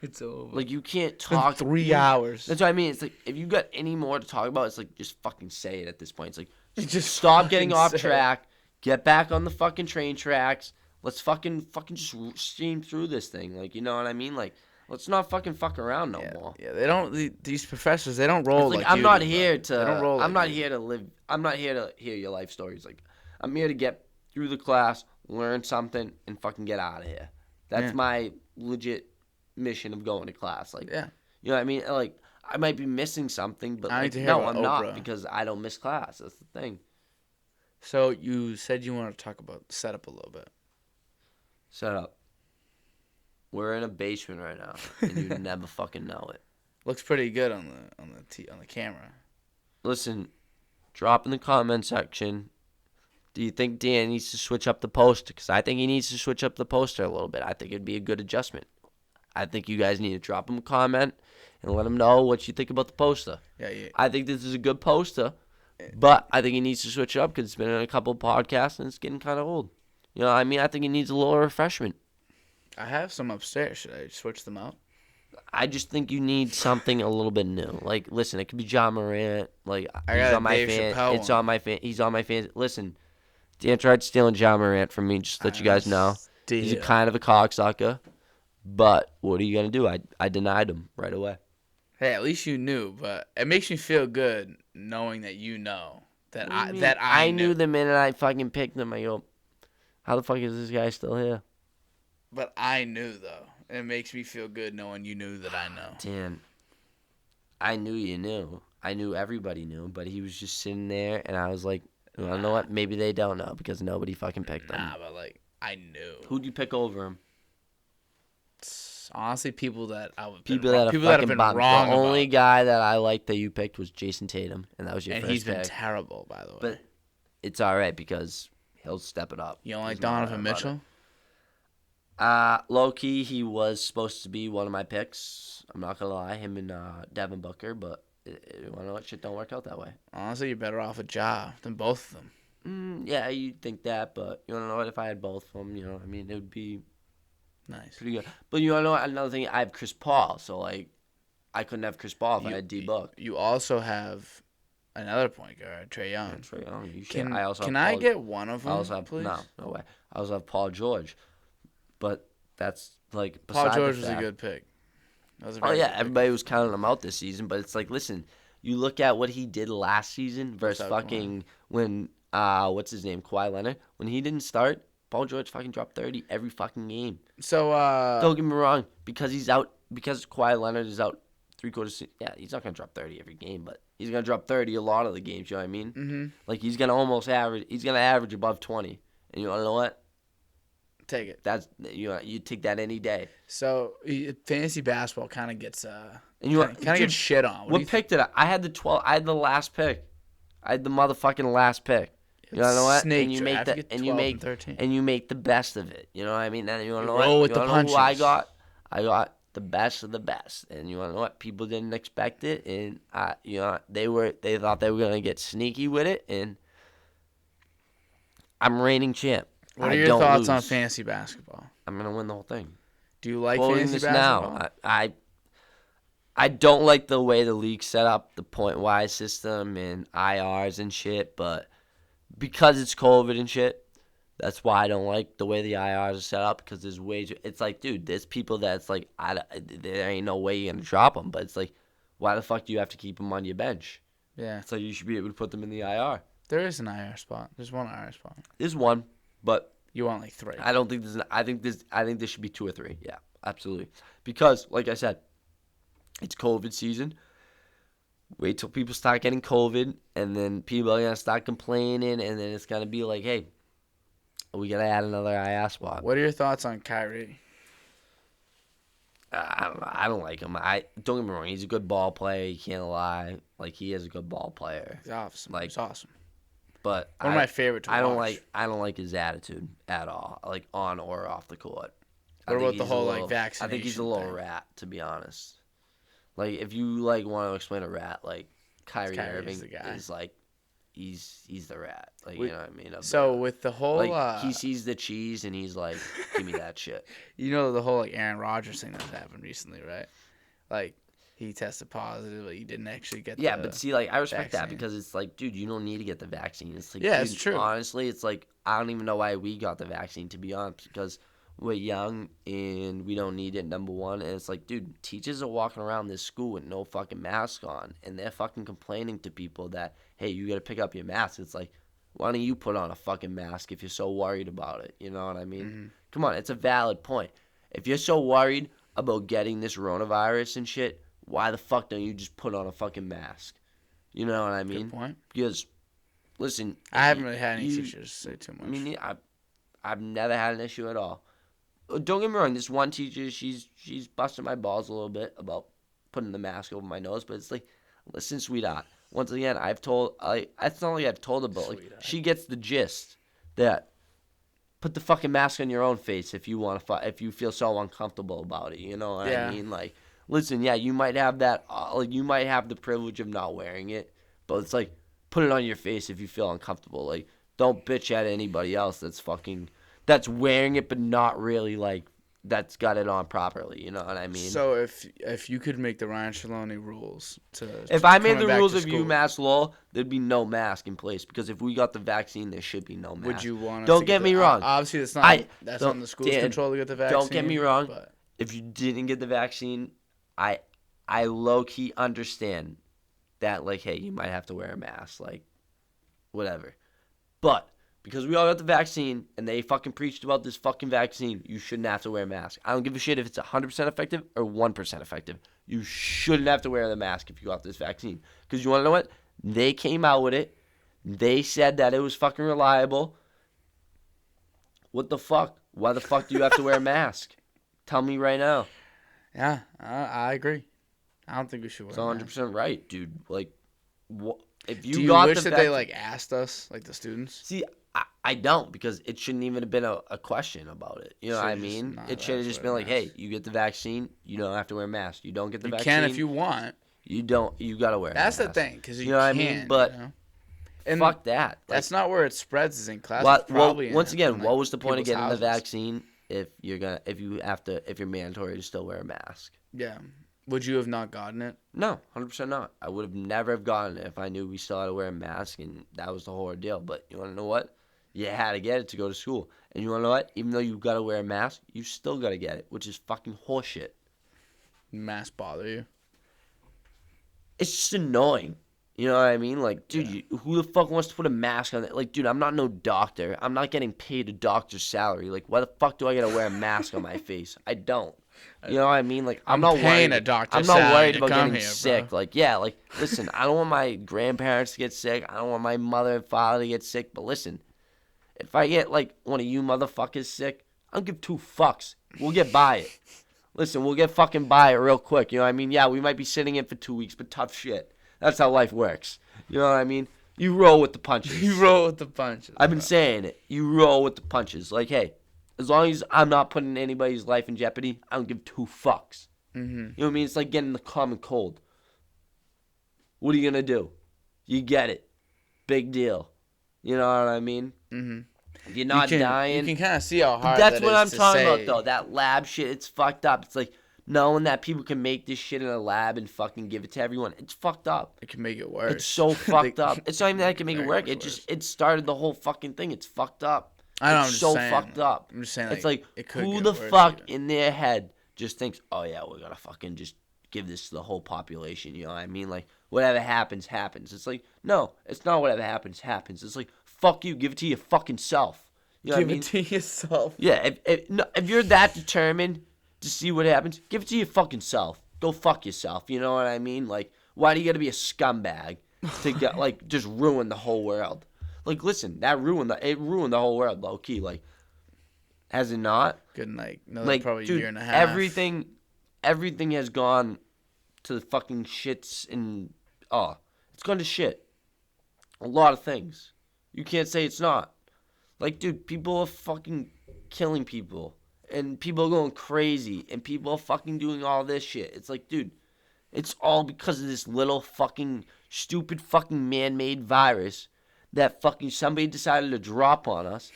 It's over. Like you can't It's been talk 3 hours. That's what I mean. It's like if you got any more to talk about, it's like just fucking say it at this point. It's like Just stop getting fucking off say it. track, get back on the fucking train tracks. Let's fucking just steam through this thing. Like you know what I mean? Like let's not fuck around no more. Yeah, they don't. These professors, they don't roll It's like like I'm you not do, here bro. They don't to. roll I'm like not you. here to live. I'm not here to hear your life stories. Like I'm here to get through the class, learn something, and fucking get out of here. That's Yeah. my legit mission of going to class. Like Yeah. you know what I mean? Like I might be missing something, but I need like, to hear no, about I'm not Oprah. because I don't miss class. That's the thing. So you said you wanted to talk about setup a little bit. Shut up. We're in a basement right now, and you never fucking know it. Looks pretty good on the camera. Listen, drop in the comment section. Do you think Dan needs to switch up the poster? Because I think he needs to switch up the poster a little bit. I think it'd be a good adjustment. I think you guys need to drop him a comment and let him know what you think about the poster. Yeah. I think this is a good poster, but I think he needs to switch it up because it's been in a couple podcasts and it's getting kind of old. You know what I mean? I think he needs a little refreshment. I have some upstairs. Should I switch them out? I just think you need something a little bit new. Like, listen, it could be John Morant. Like, I he's got a on my Dave fan. Chappelle It's one. on my fan. He's on my fan. Listen, Dan tried stealing John Morant from me. Just to let you guys know, he's a kind of a cocksucker. But what are you gonna do? I denied him right away. Hey, at least you knew. But it makes me feel good knowing that you know that What do you mean? I knew the minute I fucking picked him. I go, how the fuck is this guy still here? But I knew though. It makes me feel good knowing you knew that I know. Dan, I knew you knew. I knew everybody knew, but he was just sitting there, and I was like, you know what? Maybe they don't know because nobody fucking picked him. Nah, but like I knew. Who'd you pick over him? Honestly, people that I would People that have been bummed. wrong The only about. guy that I liked that you picked was Jason Tatum, and that was your And first he's been pick. terrible, by the way. But it's all right because he'll step it up. You don't like There's no doubt Donovan about Mitchell? Low key, he was supposed to be one of my picks. I'm not gonna lie, him and Devin Booker, but you wanna know what? Shit don't work out that way. Honestly, you're better off with Ja than both of them. Yeah, you'd think that, but you wanna know what? If I had both of them, it would be Nice. pretty good. But you wanna know what? Another thing, I have Chris Paul, so like, I couldn't have Chris Paul if I had D Book. You also have another point guard, Trae Young. Trae Young. You Can I also can have I Paul, get one of them, I also have please? no way. I also have Paul George, but that's like Paul beside George the was a fact. good pick. That was a Oh very yeah, good pick. everybody was counting him out this season, but it's like, listen, you look at what he did last season versus Without fucking when what's his name, Kawhi Leonard, when he didn't start, Paul George fucking dropped 30 every fucking game. So Don't get me wrong, because Kawhi Leonard is out 3/4. Yeah, he's not gonna drop 30 every game, but he's gonna drop 30 a lot of the games. You know what I mean? mm-hmm. Like he's gonna almost average. He's gonna average above 20. And you wanna know what? Take it. That's you take that any day. So fantasy basketball kind of gets And you kind of gets shit on. What pick did I? I had the 12. I had the last pick. I had the motherfucking last pick. You know what? Snake And you draft. make the You get and you 12 make and 13. and you make the best of it. You know what I mean? And you wanna know roll what? with You the wanna know who I punches. got? I got the best of the best. And you wanna know what? People didn't expect it, and they thought they were gonna get sneaky with it, and I'm reigning champ. What are I your don't thoughts on lose. fantasy basketball? I'm gonna win the whole thing. Do you like Quoting fantasy this basketball? now, I don't like the way the league set up the point wise system and IRs and shit, but because it's COVID and shit, that's why I don't like the way the IRs are set up, because there's ways. It's like, dude, there's people that's like, there ain't no way you're gonna drop them, but it's like, why the fuck do you have to keep them on your bench? Yeah. It's like you should be able to put them in the IR. There is an IR spot. There's one IR spot. There's one, but You want like 3. I don't think there's. I think there should be 2 or 3. Yeah, absolutely. Because, like I said, it's COVID season. Wait till people start getting COVID, and then people are gonna start complaining, and then it's gonna be like, hey, we gotta add another IR spot. What are your thoughts on Kyrie? I don't like him. Don't get me wrong. He's a good ball player. You can't lie. Like, he is a good ball player. He's awesome. Like, He's awesome. But One of my favorite to I don't watch. like his attitude at all, like on or off the court. What I think about the he's a whole little- like vaccination? I think he's a little thing? rat, to be honest. Like, if you like want to explain a rat, like Kyrie Kyrie's Irving the guy. is like, he's the rat. Like, We- you know what I mean? Of So the- with the whole, like, he sees the cheese and he's like, give me that shit. you know, the whole like Aaron Rodgers thing that's happened recently, right? Like he tested positive, but he didn't actually get. Yeah, the but see, like, I respect that vaccine. because it's like, dude, you don't need to get the vaccine. It's like, Yeah, dude, it's true. Honestly, it's like, I don't even know why we got the vaccine, to be honest, because we're young and we don't need it, number one. And it's like, dude, teachers are walking around this school with no fucking mask on, and they're fucking complaining to people that, hey, you got to pick up your mask. It's like, why don't you put on a fucking mask if you're so worried about it? You know what I mean? Mm-hmm. Come on, it's a valid point. If you're so worried about getting this coronavirus and shit, why the fuck don't you just put on a fucking mask? You know what I mean? Good point. Because, listen, I haven't really had any you- teachers say too much. I mean, I've never had an issue at all. Don't get me wrong. This one teacher, she's busting my balls a little bit about putting the mask over my nose, but it's like, listen, sweetheart. Once again, it's not like I've told her, but like, Sweetheart. she gets the gist that put the fucking mask on your own face if you want to, if you feel so uncomfortable about it. You know what Yeah. I mean? Like, listen, yeah, you might have that, like, you might have the privilege of not wearing it, but it's like, put it on your face if you feel uncomfortable. Like, don't bitch at anybody else that's wearing it, but not really, like, that's got it on properly. You know what I mean? So if you could make the Ryan Ciarlone rules If I made coming the back rules to of school, UMass law, there'd be no mask in place, because if we got the vaccine, there should be no mask. would you want? Don't get me wrong. Obviously, that's don't- on the school's Dan, control to get the vaccine. don't get me wrong. But If you didn't get the vaccine, I low key understand that, like, hey, you might have to wear a mask, like, whatever. But because we all got the vaccine and they fucking preached about this fucking vaccine, you shouldn't have to wear a mask. I don't give a shit if it's 100% effective or 1% effective. You shouldn't have to wear the mask if you got this vaccine. Because you want to know what? They came out with it. They said that it was fucking reliable. What the fuck? Why the fuck do you have to wear a mask? Tell me right now. Yeah, I agree. I don't think we should wear It's a mask. 100% right, dude. Like, if you Do you got wish the that they vaccine, like asked us, like the students? see, I don't, because it shouldn't even have been a question about it. You know what I Should've just mean? not It let should have us just wear been a like, hey, mask. you get the vaccine, you don't have to wear a mask. You don't get the You vaccine, can if you want. you don't. You gotta wear a That's mask. the thing, because you You know what I can. mean? But you know? And fuck that. Like, that's not where it spreads. Is in class. what? It's probably Once again, in, what like, was the point of people's getting the houses. vaccine if you're mandatory to still wear a mask? Yeah. Would you have not gotten it? No, 100% not. I would have never have gotten it if I knew we still had to wear a mask and that was the whole ordeal. But you want to know what? You had to get it to go to school. And you want to know what? Even though you got to wear a mask, you still got to get it, which is fucking horseshit. Mask bother you? It's just annoying. You know what I mean? Like, dude, Yeah. who the fuck wants to put a mask on it? Like, dude, I'm not no doctor. I'm not getting paid a doctor's salary. Like, why the fuck do I got to wear a mask on my face? I don't. You know what I mean? Like, I'm not paying worried. a doctor's I'm not salary worried to about come getting here, sick. bro. Like, yeah, like, listen, I don't want my grandparents to get sick. I don't want my mother and father to get sick. But listen, if I get, like, one of you motherfuckers sick, I don't give two fucks. We'll get by it. Listen, we'll get fucking by it real quick. You know what I mean? Yeah, we might be sitting in for 2 weeks, but tough shit. That's how life works. You know what I mean? You roll with the punches. You roll with the punches. I've been bro. saying it. You roll with the punches. Like, hey, as long as I'm not putting anybody's life in jeopardy, I don't give two fucks. Mhm. You know what I mean? It's like getting the common cold. What are you going to do? You get it. Big deal. You know what I mean? Mhm. If you're not dying. You can kind of see how hard That's that what is I'm to talking say. about, though. That lab shit, it's fucked up. It's like knowing that people can make this shit in a lab and fucking give it to everyone. It's fucked up. It can make it worse. It's so fucked up. It's not even that it can make it Very work. much It started the whole fucking thing. It's fucked up. I know. I'm It's just so saying. fucked up. I'm just saying. It's like, it could who get the worse fuck even. in their head just thinks, oh yeah, we're gonna fucking just give this to the whole population. You know what I mean? Like, whatever happens, happens. It's like, no, it's not whatever happens, happens. It's like, fuck you, give it to your fucking self. You know Give what I mean? it to yourself. Yeah, if you're that determined to see what happens, give it to your fucking self. Go fuck yourself. You know what I mean? Like, why do you got to be a scumbag to get like just ruin the whole world? Like, listen, it ruined the whole world, low key. Like, has it not? Good night. Another Like, probably dude, year and a half. everything has gone to the fucking shits and it's gone to shit. A lot of things. You can't say it's not. Like, dude, people are fucking killing people. And people are going crazy. And people are fucking doing all this shit. It's like, dude, it's all because of this little fucking stupid fucking man-made virus that fucking somebody decided to drop on us.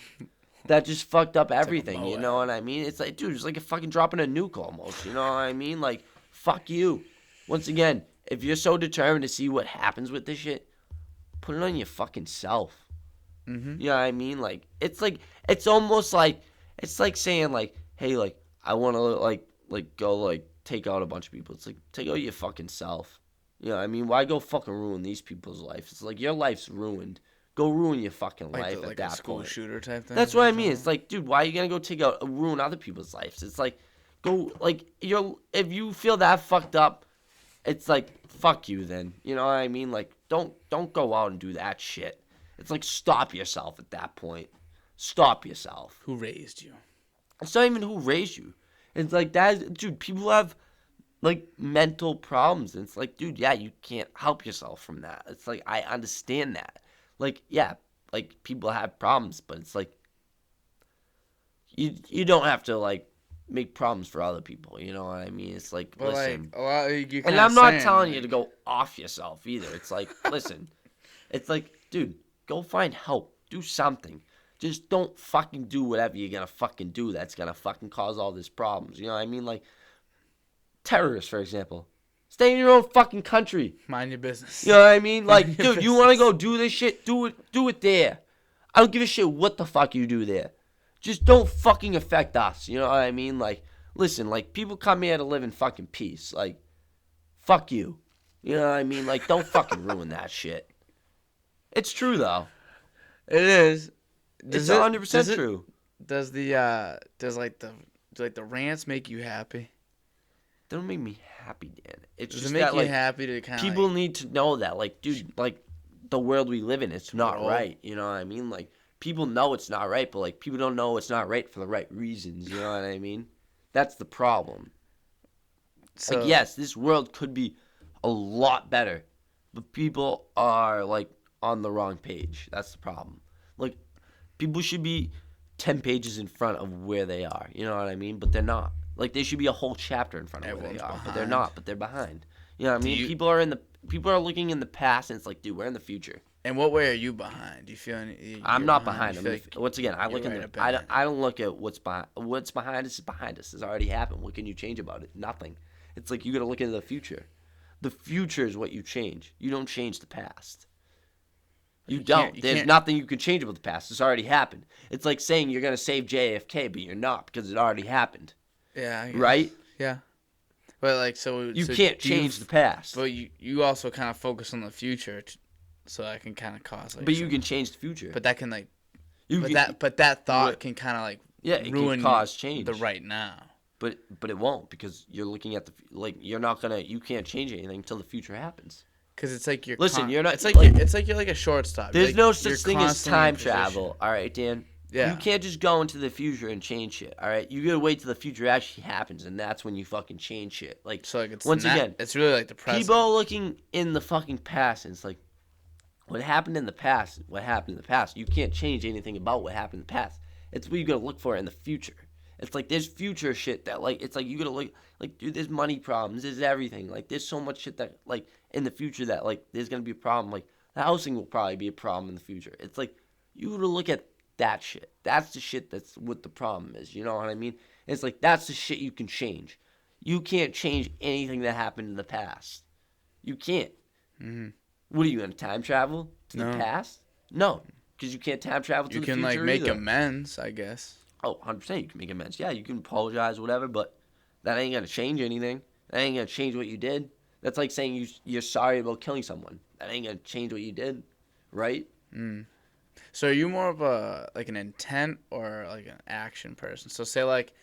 That just fucked up everything, you know what I mean? It's like, dude, it's like a fucking dropping a nuke almost, you know what I mean? Like, fuck you. Once again, if you're so determined to see what happens with this shit, put it on your fucking self. Mm-hmm. You know what I mean? Like, it's almost like, it's like saying, like, hey, like, I want to, like, go, like, take out a bunch of people. It's like, take out your fucking self. You know what I mean? Why go fucking ruin these people's lives? It's like, your life's ruined. Go ruin your fucking life at that a school point. shooter type thing. That's what I mean. It's like, dude, why are you going to go take out, ruin other people's lives? It's like, go, like, if you feel that fucked up, it's like, fuck you then. You know what I mean? Like, don't go out and do that shit. It's like, stop yourself at that point. Stop yourself. Who raised you? It's not even who raised you. It's like, that, dude, people have, like, mental problems. And it's like, dude, yeah, you can't help yourself from that. It's like, I understand that. Like, yeah, like, people have problems, but it's like, you don't have to, like, make problems for other people. You know what I mean? It's like, But listen. like, a lot, you're And I'm not telling you to go off yourself either. It's like, listen. It's like, dude, go find help. Do something. Just don't fucking do whatever you're going to fucking do that's going to fucking cause all these problems. You know what I mean? Like, terrorists, for example. Stay in your own fucking country. Mind your business. You know what I mean? Like, Mind your dude, you want to business. go do this shit? Do it there. I don't give a shit what the fuck you do there. Just don't fucking affect us. You know what I mean? Like, listen, like, people come here to live in fucking peace. Like, fuck you. You know what I mean? Like, don't fucking ruin that shit. It's true, though. It is. It's 100% true. Does the rants make you happy? They don't make me happy, Dan. It's Does just it make that, you like, happy to kind of people need to know that, like, dude, like, the world we live in, it's not Bro. right. You know what I mean? Like, people know it's not right, but, like, people don't know it's not right for the right reasons. You know what I mean? That's the problem. So Like, yes, this world could be a lot better, but people are, like, on the wrong page. That's the problem. Like, people should be 10 pages in front of where they are. You know what I mean? But they're not. Like, they should be a whole chapter in front of where they Everyone's are. But they're behind. not. But they're behind. You know what I mean? you- People are looking in the past, and it's like, dude, we're in the future. In what way are you behind? Do you feel I'm not behind. You I'm feel in once again, I you're look in right the. up I in don't, it. I don't look at what's behind. What's behind us is behind us. It's already happened. What can you change about it? Nothing. It's like you got to look into the future. The future is what you change. You don't change the past. You don't. There's nothing you can change about the past. It's already happened. It's like saying you're gonna save JFK, but you're not because it already happened. Yeah. I guess. Right? Yeah. But like, You can't change the past. But you also kind of focus on the future, so that can kind of cause like. But you can change the future. But that can like. You But that thought can kind of like. Yeah, it ruin can cause change. the right now. But it won't because you're looking at you're not gonna. You can't change anything until the future happens. Because it's like you're. Listen, you're not. It's like you're like a shortstop. There's like, no such thing as constantly in time position. travel. All right, Dan. Yeah. You can't just go into the future and change shit. All right. You gotta wait till the future actually happens, and that's when you fucking change shit. Like, So like it's once again, it's really like the present. people looking in the fucking past, and it's like, what happened in the past? What happened in the past? You can't change anything about what happened in the past. It's what you gotta look for in the future. It's like there's future shit that like it's like you gotta look like, dude, there's money problems, there's everything. Like there's so much shit that like in the future that like there's gonna be a problem. Like the housing will probably be a problem in the future. It's like you gotta look at that shit. That's the shit that's what the problem is. You know what I mean? It's like that's the shit you can change. You can't change anything that happened in the past. You can't. Mm-hmm. What are you gonna time travel to the past? No, because you can't time travel to the future. You can like make either. amends, I guess. Oh, 100%. You can make amends. Yeah, you can apologize, whatever, but that ain't gonna change anything. That ain't gonna change what you did. That's like saying you're sorry about killing someone. That ain't gonna change what you did, right? Mm. So are you more of a like an intent or like an action person? So say like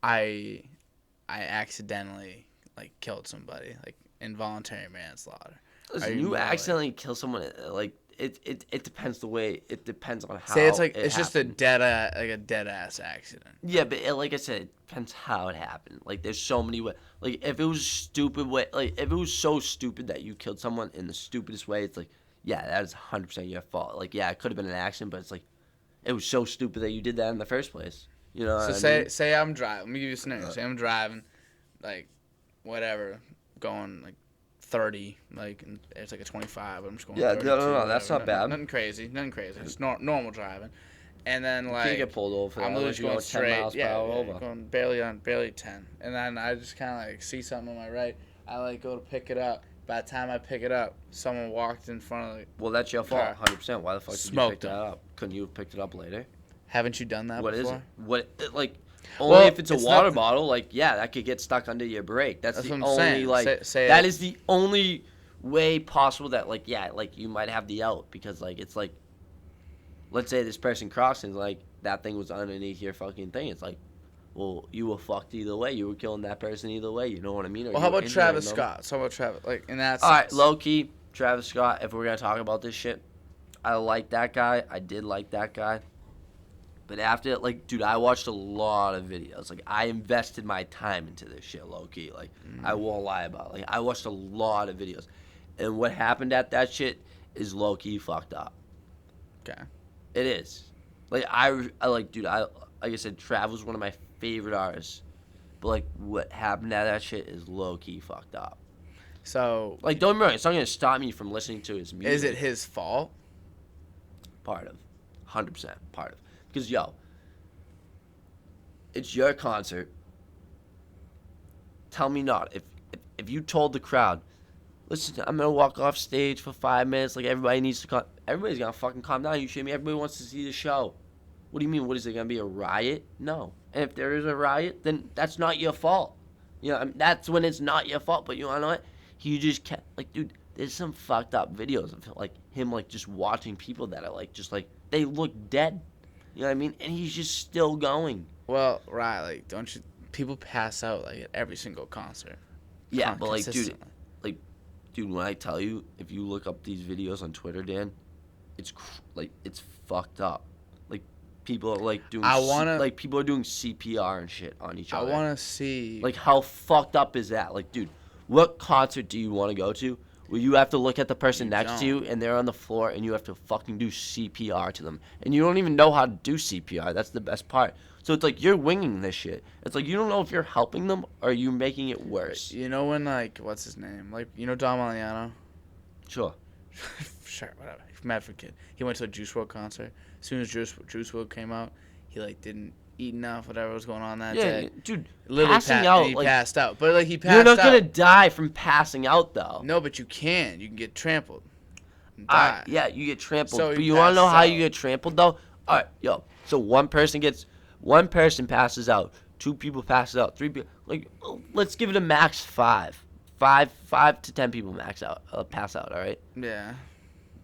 I accidentally like killed somebody, like involuntary manslaughter. Listen, you accidentally kill someone, like it depends the way. It depends on how. Say it's like it's happened. just a dead ass accident. Yeah, but like I said, it depends how it happened. Like there's so many ways. Like if it was stupid way, like if it was so stupid that you killed someone in the stupidest way, it's like, yeah, that is 100% your fault. Like, yeah, it could have been an accident, but it's like, it was so stupid that you did that in the first place. You know. So what I mean? say I'm driving. Let me give you a scenario. Say I'm driving, like, whatever, going like 30, like and it's like a 25. I'm just going. Yeah, 32, no, that's whatever. not bad. Nothing crazy. It's normal driving, and then You like can't get pulled over for that. I'm literally unless just you going go 10 straight. miles per hour over. Going barely 10, and then I just kind of like see something on my right. I like go to pick it up. By the time I pick it up, someone walked in front of it. Well, that's your fault, 100%. Why the fuck did you pick Smoked that him. up? Couldn't you have picked it up later? Haven't you done that What before? is it? Like only Well, if it's a it's water not- bottle, like yeah, that could get stuck under your brake. That's That's the what I'm only saying. like Say that it- is the only way possible that like yeah, like you might have the out because like it's like let's say this person crossing like that thing was underneath your fucking thing. It's like, well, you were fucked either way. You were killing that person either way. You know what I mean? Or Well, you how were about injuring Travis them. Scott? So how about Travis? Like in that. All right, sense. low key, Travis Scott. If we're gonna talk about this shit, I like that guy. I did like that guy. But after, like, dude, I watched a lot of videos. Like, I invested my time into this shit, low key. Like, I won't lie about it. Like, I watched a lot of videos. And what happened at that shit is low key fucked up. Okay. It is. Like, I like, dude, like I said, Travis one of my favorite artists. But, like, what happened at that shit is low key fucked up. So Like, don't get me wrong, it's not gonna stop me from listening to his music. is it his fault? Part of. 100% part of. Because, yo, it's your concert. Tell me not. If you told the crowd, listen, I'm going to walk off stage for 5 minutes, like everybody needs to calm. Everybody's going to fucking calm down. You shit me? Everybody wants to see the show. What do you mean? What is it going to be, a riot? No. And if there is a riot, then that's not your fault. You know, I mean, that's when it's not your fault. But you want to know what? He just kept, like, dude, there's some fucked up videos of, like, him, like, just watching people that are, like, just, like, they look dead. You know what I mean? And he's just still going. Well, right. Like, don't you? People pass out like at every single concert. Yeah, but like, Consistently. dude, when I tell you, if you look up these videos on Twitter, Dan, it's like it's fucked up. Like, people are like doing like people are doing CPR and shit on each other. I want to see. Like, how fucked up is that? Like, dude, what concert do you want to go to where you have to look at the person next to you and they're on the floor and you have to fucking do CPR to them? And you don't even know how to do CPR. That's the best part. So it's like you're winging this shit. It's like you don't know if you're helping them or you're making it worse. You know when, like, what's his name? Like, you know Dom Aliano? Sure. Sure, whatever. He's mad for kid. He went to a Juice WRLD concert. As soon as Juice WRLD came out, he, like, didn't eat enough, whatever was going on that day. Dude, literally passing out. He passed out. But, like, he passed out. You're not going to die from passing out, though. No, but you can. You can get trampled. And die. Yeah, you get trampled. So but you want to know how you get trampled, though? All right, yo. So one person passes out. 2 people passes out. 3 people. Like, let's give it a max 5. 5 to 10 people pass out. All right. Yeah.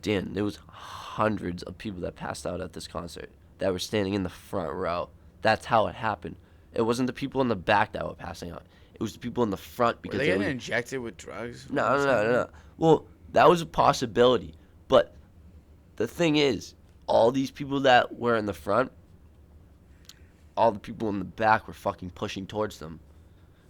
Dan, there was hundreds of people that passed out at this concert that were standing in the front row. That's how it happened. It wasn't the people in the back that were passing out. It was the people in the front because were they getting injected with drugs? No. Well, that was a possibility, but the thing is, all these people that were in the front, all the people in the back were fucking pushing towards them.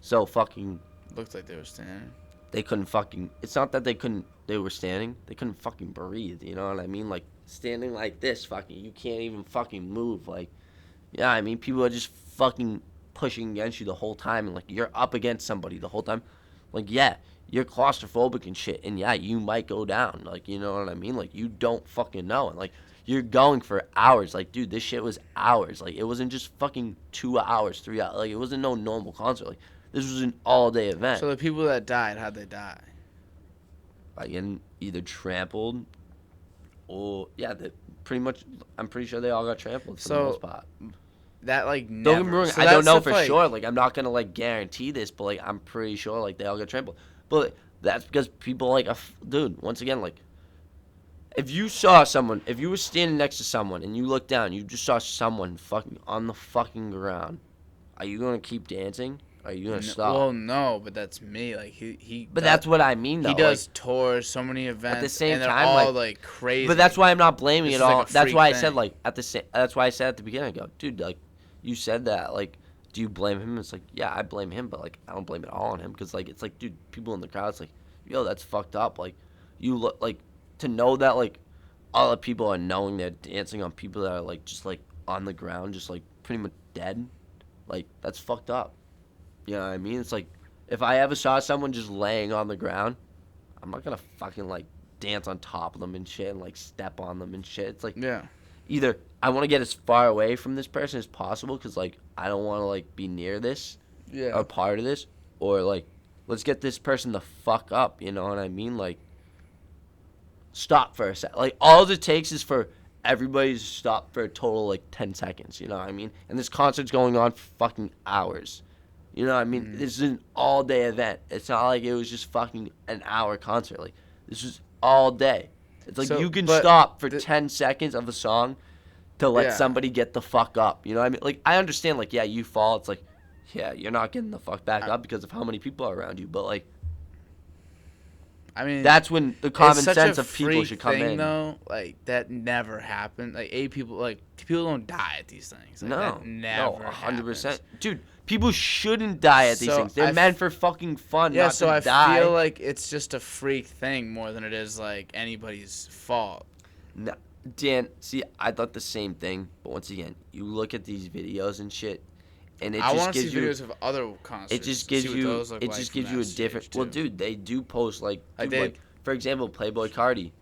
So fucking looked like they were standing. They couldn't fucking. It's not that they were standing. They couldn't fucking breathe. You know what I mean? Like standing like this, fucking. You can't even fucking move. Like, yeah, I mean, people are just fucking pushing against you the whole time, and like you're up against somebody the whole time. Like, yeah, you're claustrophobic and shit, and yeah, you might go down. Like, you know what I mean? Like, you don't fucking know, and like you're going for hours. Like, dude, this shit was hours. Like, it wasn't just fucking 2 hours, 3 hours. Like, it wasn't no normal concert. Like, this was an all-day event. So the people that died, how'd they die? By getting either trampled or, yeah, pretty much, I'm pretty sure they all got trampled for the most part. That, like, never. Don't get me wrong, I don't know for sure. Like, I'm not going to, like, guarantee this, but, like, I'm pretty sure, like, they all got trampled. But like, that's because people, like, dude, once again, like, if you saw someone, if you were standing next to someone and you looked down, you just saw someone fucking on the fucking ground, are you going to keep dancing? Are you gonna stop? Well, no, but that's me. Like he. But that's what I mean, though. He does tours, so many events, at the same and they're time, all like crazy. But that's why I'm not blaming it all. Like that's why I said like That's why I said at the beginning. I go, dude, like you said that. Like, do you blame him? It's like, yeah, I blame him, but like I don't blame it all on him because like it's like, dude, people in the crowd, it's like, yo, that's fucked up. Like, you look like to know that like all the people are knowing they're dancing on people that are like just like on the ground, just like pretty much dead. Like, that's fucked up. You know what I mean? It's like, if I ever saw someone just laying on the ground, I'm not gonna fucking, like, dance on top of them and shit and, like, step on them and shit. It's like, yeah. Either I want to get as far away from this person as possible because, like, I don't want to, like, be near this or part of this, or, like, let's get this person the fuck up, you know what I mean? Like, stop for a sec. Like, all it takes is for everybody to stop for a total, like, 10 seconds, you know what I mean? And this concert's going on for fucking hours. You know what I mean? This is an all-day event. It's not like it was just fucking an hour concert. Like, this is all day. It's like you can stop for 10 seconds of a song to let somebody get the fuck up. You know what I mean? Like, I understand, like, yeah, you fall. It's like, yeah, you're not getting the fuck back up because of how many people are around you. But, like, I mean, that's when the common sense of people should come in. Though, like, that never happened. Like, people don't die at these things. Like, that never 100%. Dude, people shouldn't die at these things. They're meant for fucking fun, not to die. Yeah, so I feel like it's just a freak thing more than it is, like, anybody's fault. No, Dan, see, I thought the same thing. But once again, you look at these videos and shit, and it just gives you... I want to see videos of other concerts. It just gives you a different... Well, dude, they do post, like for example, Playboy Cardi.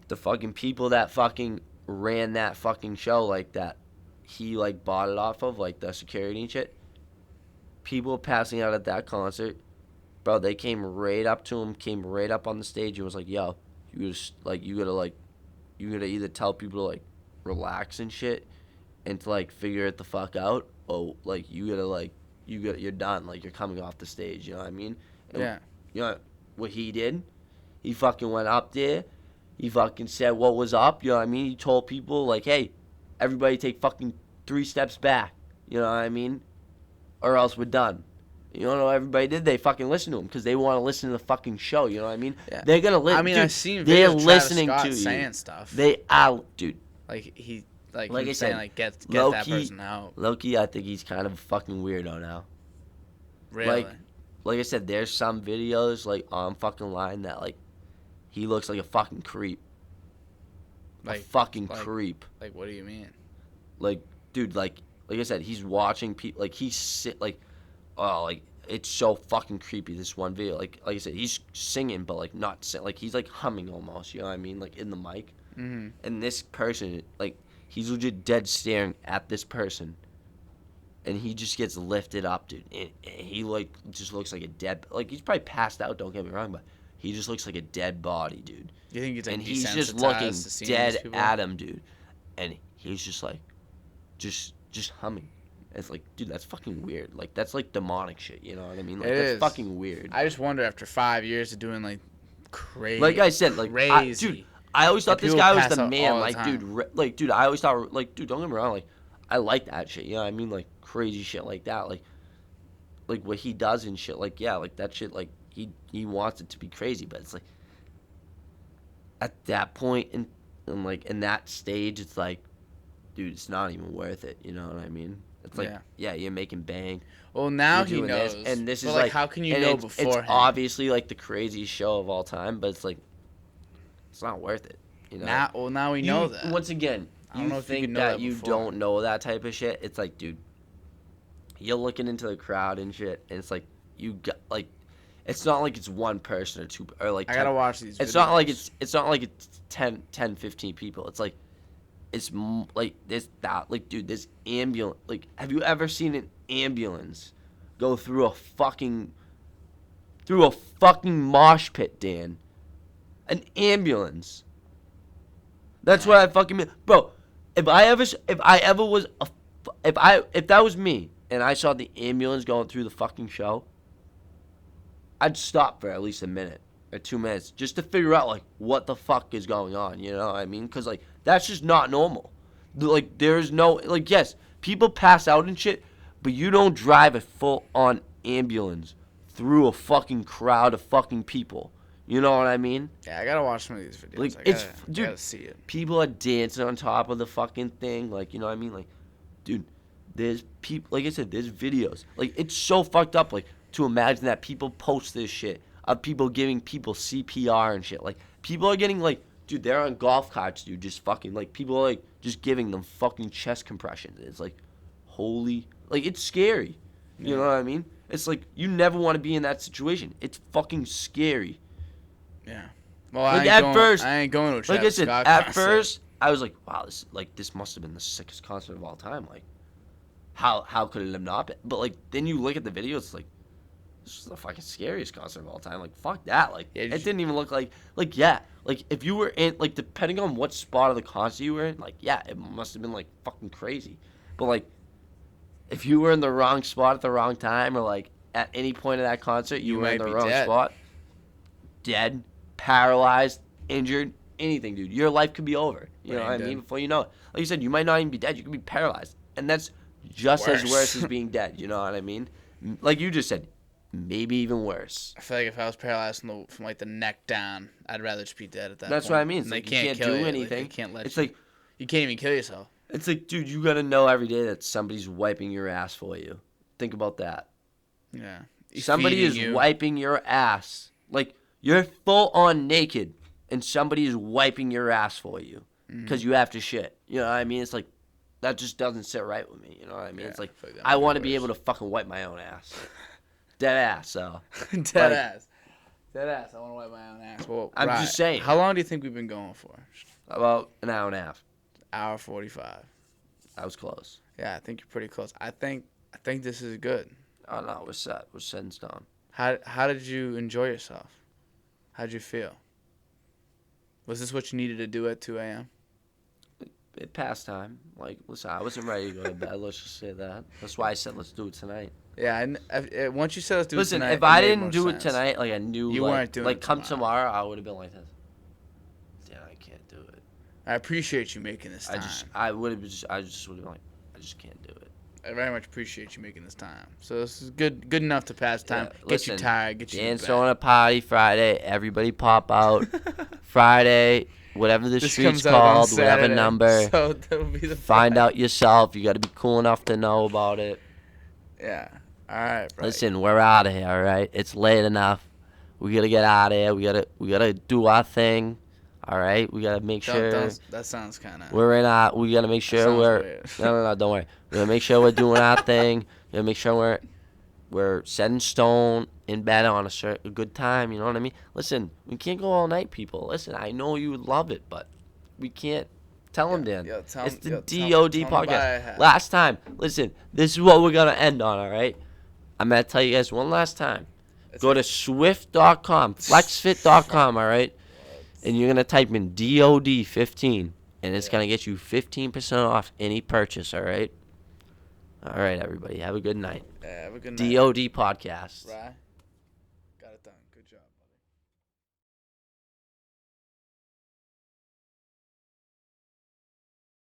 The fucking people that fucking ran that fucking show, like, that he, like, bought it off of, like, the security and shit. People passing out at that concert, bro, they came right up to him, came right up on the stage and was like, yo, you gotta either tell people to, like, relax and shit and to, like, figure it the fuck out, or, like, you're done, like, you're coming off the stage, you know what I mean? And you know what he did? He fucking went up there, he fucking said what was up, you know what I mean? He told people, like, hey, everybody take fucking 3 steps back, you know what I mean? Or else we're done. You know what everybody did? They fucking listened to him because they want to listen to the fucking show. You know what I mean? Yeah. They're gonna listen. I mean, dude, I've seen they're videos of listening Travis to Scott you. saying stuff. They out, dude. Like Like Like him I saying, said, like, get low that key- person out. Low-key, I think he's kind of a fucking weirdo now. Really? Like I said, there's some videos, like, on fucking line that, like, he looks like a fucking creep. Like, a fucking like- creep. Like, what do you mean? Like, dude, like I said, he's watching people, like, oh, like, it's so fucking creepy, this one video. Like I said, he's singing, but, like, not sing, like, he's, like, humming almost, you know what I mean? Like, in the mic. Mm-hmm. And this person, like, he's legit dead staring at this person. And he just gets lifted up, dude. And he, like, just looks like a dead, like, he's probably passed out, don't get me wrong, but he just looks like a dead body, dude. You think he's, like, And he's just desensitized looking to seeing dead these people? at him, dude. And he's just like, just humming. It's like, dude, that's fucking weird. Like, that's like demonic shit. You know what I mean? Like, It that's is. fucking weird. I just wonder after 5 years of doing like crazy. Like I said, like, crazy. dude, I always thought Like, this people guy was pass the out man. all the Like, time. dude, I always thought, like, dude, don't get me wrong. Like, I like that shit. You know what I mean? Like, crazy shit like that. Like what he does and shit. Like, yeah, like that shit. Like, he wants it to be crazy, but it's like, at that point in like in that stage, it's like, dude, it's not even worth it. You know what I mean? It's like, yeah, you're making bank. Well, now You're he doing knows. this, and this but is like, like, how can you and know it's beforehand? obviously like the craziest show of all time, but it's like, it's not worth it. You know? Now we know that. Once again, I don't you know if you think could know that that you before. don't know that type of shit. It's like, dude, you're looking into the crowd and shit, and it's like, you got, like, it's not like it's one person or two, or like I 10. gotta watch these. It's videos. not like it's 10, 15 people. It's like, like this, that, like, dude, this ambulance, like, have you ever seen an ambulance go through a fucking mosh pit, Dan? An ambulance. That's what I fucking mean, bro. If that was me and I saw the ambulance going through the fucking show, I'd stop for at least a minute or 2 minutes just to figure out, like, what the fuck is going on. You know what I mean? Because, like, that's just not normal. Like, there's no, like, yes, people pass out and shit, but you don't drive a full-on ambulance through a fucking crowd of fucking people. You know what I mean? Yeah, I gotta watch some of these videos. Like, I dude, gotta see it. people are dancing on top of the fucking thing. Like, you know what I mean? Like, dude, there's people, like I said, there's videos. Like, it's so fucked up, like, to imagine that people post this shit of people giving people CPR and shit. Like, people are getting, like, dude, they're on golf carts, dude, just fucking, like, people are, like, just giving them fucking chest compressions. It's like, holy, like, it's scary. You know what I mean? It's like, you never want to be in that situation. It's fucking scary. Yeah. Well, Like, I ain't going to a Like I Travis said, Scott at concert. first, I was like, wow, this must have been the sickest concert of all time. Like, how could it have not been? But, like, then you look at the video, it's like, this is the fucking scariest concert of all time. Like, fuck that. Like, Yeah, it didn't even look like, yeah. Like, if you were in, like, depending on what spot of the concert you were in, like, yeah, it must have been, like, fucking crazy. But, like, if you were in the wrong spot at the wrong time, or, like, at any point of that concert, you were in might the be wrong dead. spot, dead, paralyzed, injured, anything, dude. Your life could be over. You know Brain what I dead. mean? Before you know it. Like you said, you might not even be dead. You could be paralyzed. And that's just as worse as being dead. You know what I mean? Like you just said, maybe even worse. I feel like if I was paralyzed from like the neck down, I'd rather just be dead at that That's point. what I mean. It's And like they you can't can't kill do you. anything. They can't let It's you. like, You can't even kill yourself. it's like, dude, you gotta know every day that somebody's wiping your ass for you. Think about that. Yeah. Somebody is Feeding you. wiping your ass. Like, you're full on naked, and somebody is wiping your ass for you because you have to shit. You know what I mean? It's like, that just doesn't sit right with me. You know what I mean? Yeah, It's like, I feel like that I might be want to be worse. able to fucking wipe my own ass. Dead ass, so. Dead ass. Dead ass. I want to wipe my own ass. Well, I'm just saying. How long do you think we've been going for? About an hour and a half. Hour 45. I was close. Yeah, I think you're pretty close. I think this is good. Oh, no, we're set. We're set in stone. How did you enjoy yourself? How did you feel? Was this what you needed to do at 2 a.m.? It passed time. Like, listen, I wasn't ready to go to bed. Let's just say that. That's why I said let's do it tonight. Yeah, and once you said let's do Listen, it tonight, if I made didn't more do sense. it tonight, like I knew, You like, weren't doing like it come tomorrow. tomorrow, I would have been like this. Yeah, I can't do it. I appreciate you making this time. I would have just would have been like, I just can't do it. I very much appreciate you making this time. So this is good enough to pass time. Yeah, Get you listen, tired. Get you Dan's to throwing a party Friday. Everybody pop out. Friday, whatever the This street's comes out on called, whatever Saturday, number. So that'll be the Find prize. out yourself. You got to be cool enough to know about it. Yeah. All right, bro. Listen, we're out of here, all right? It's late enough. We got to get out of here. We gotta do our thing, all right? We got to make sure That sounds kind of. we're in our, we got to make sure sounds we're, weird. no, don't worry. We got to make sure we're doing our thing. We got to make sure we're set in stone, in bed on a good time, you know what I mean? Listen, we can't go all night, people. Listen, I know you would love it, but we can't. Tell them, Dan. It's the DOD podcast. Last time, listen, this is what we're going to end on, all right? I'm going to tell you guys one last time. Go to swift.com, flexfit.com, all right? And you're going to type in DOD15, and it's going to get you 15% off any purchase, all right? All right, everybody. Have a good night. Yeah, have a good night. DOD podcast. Right. Got it done.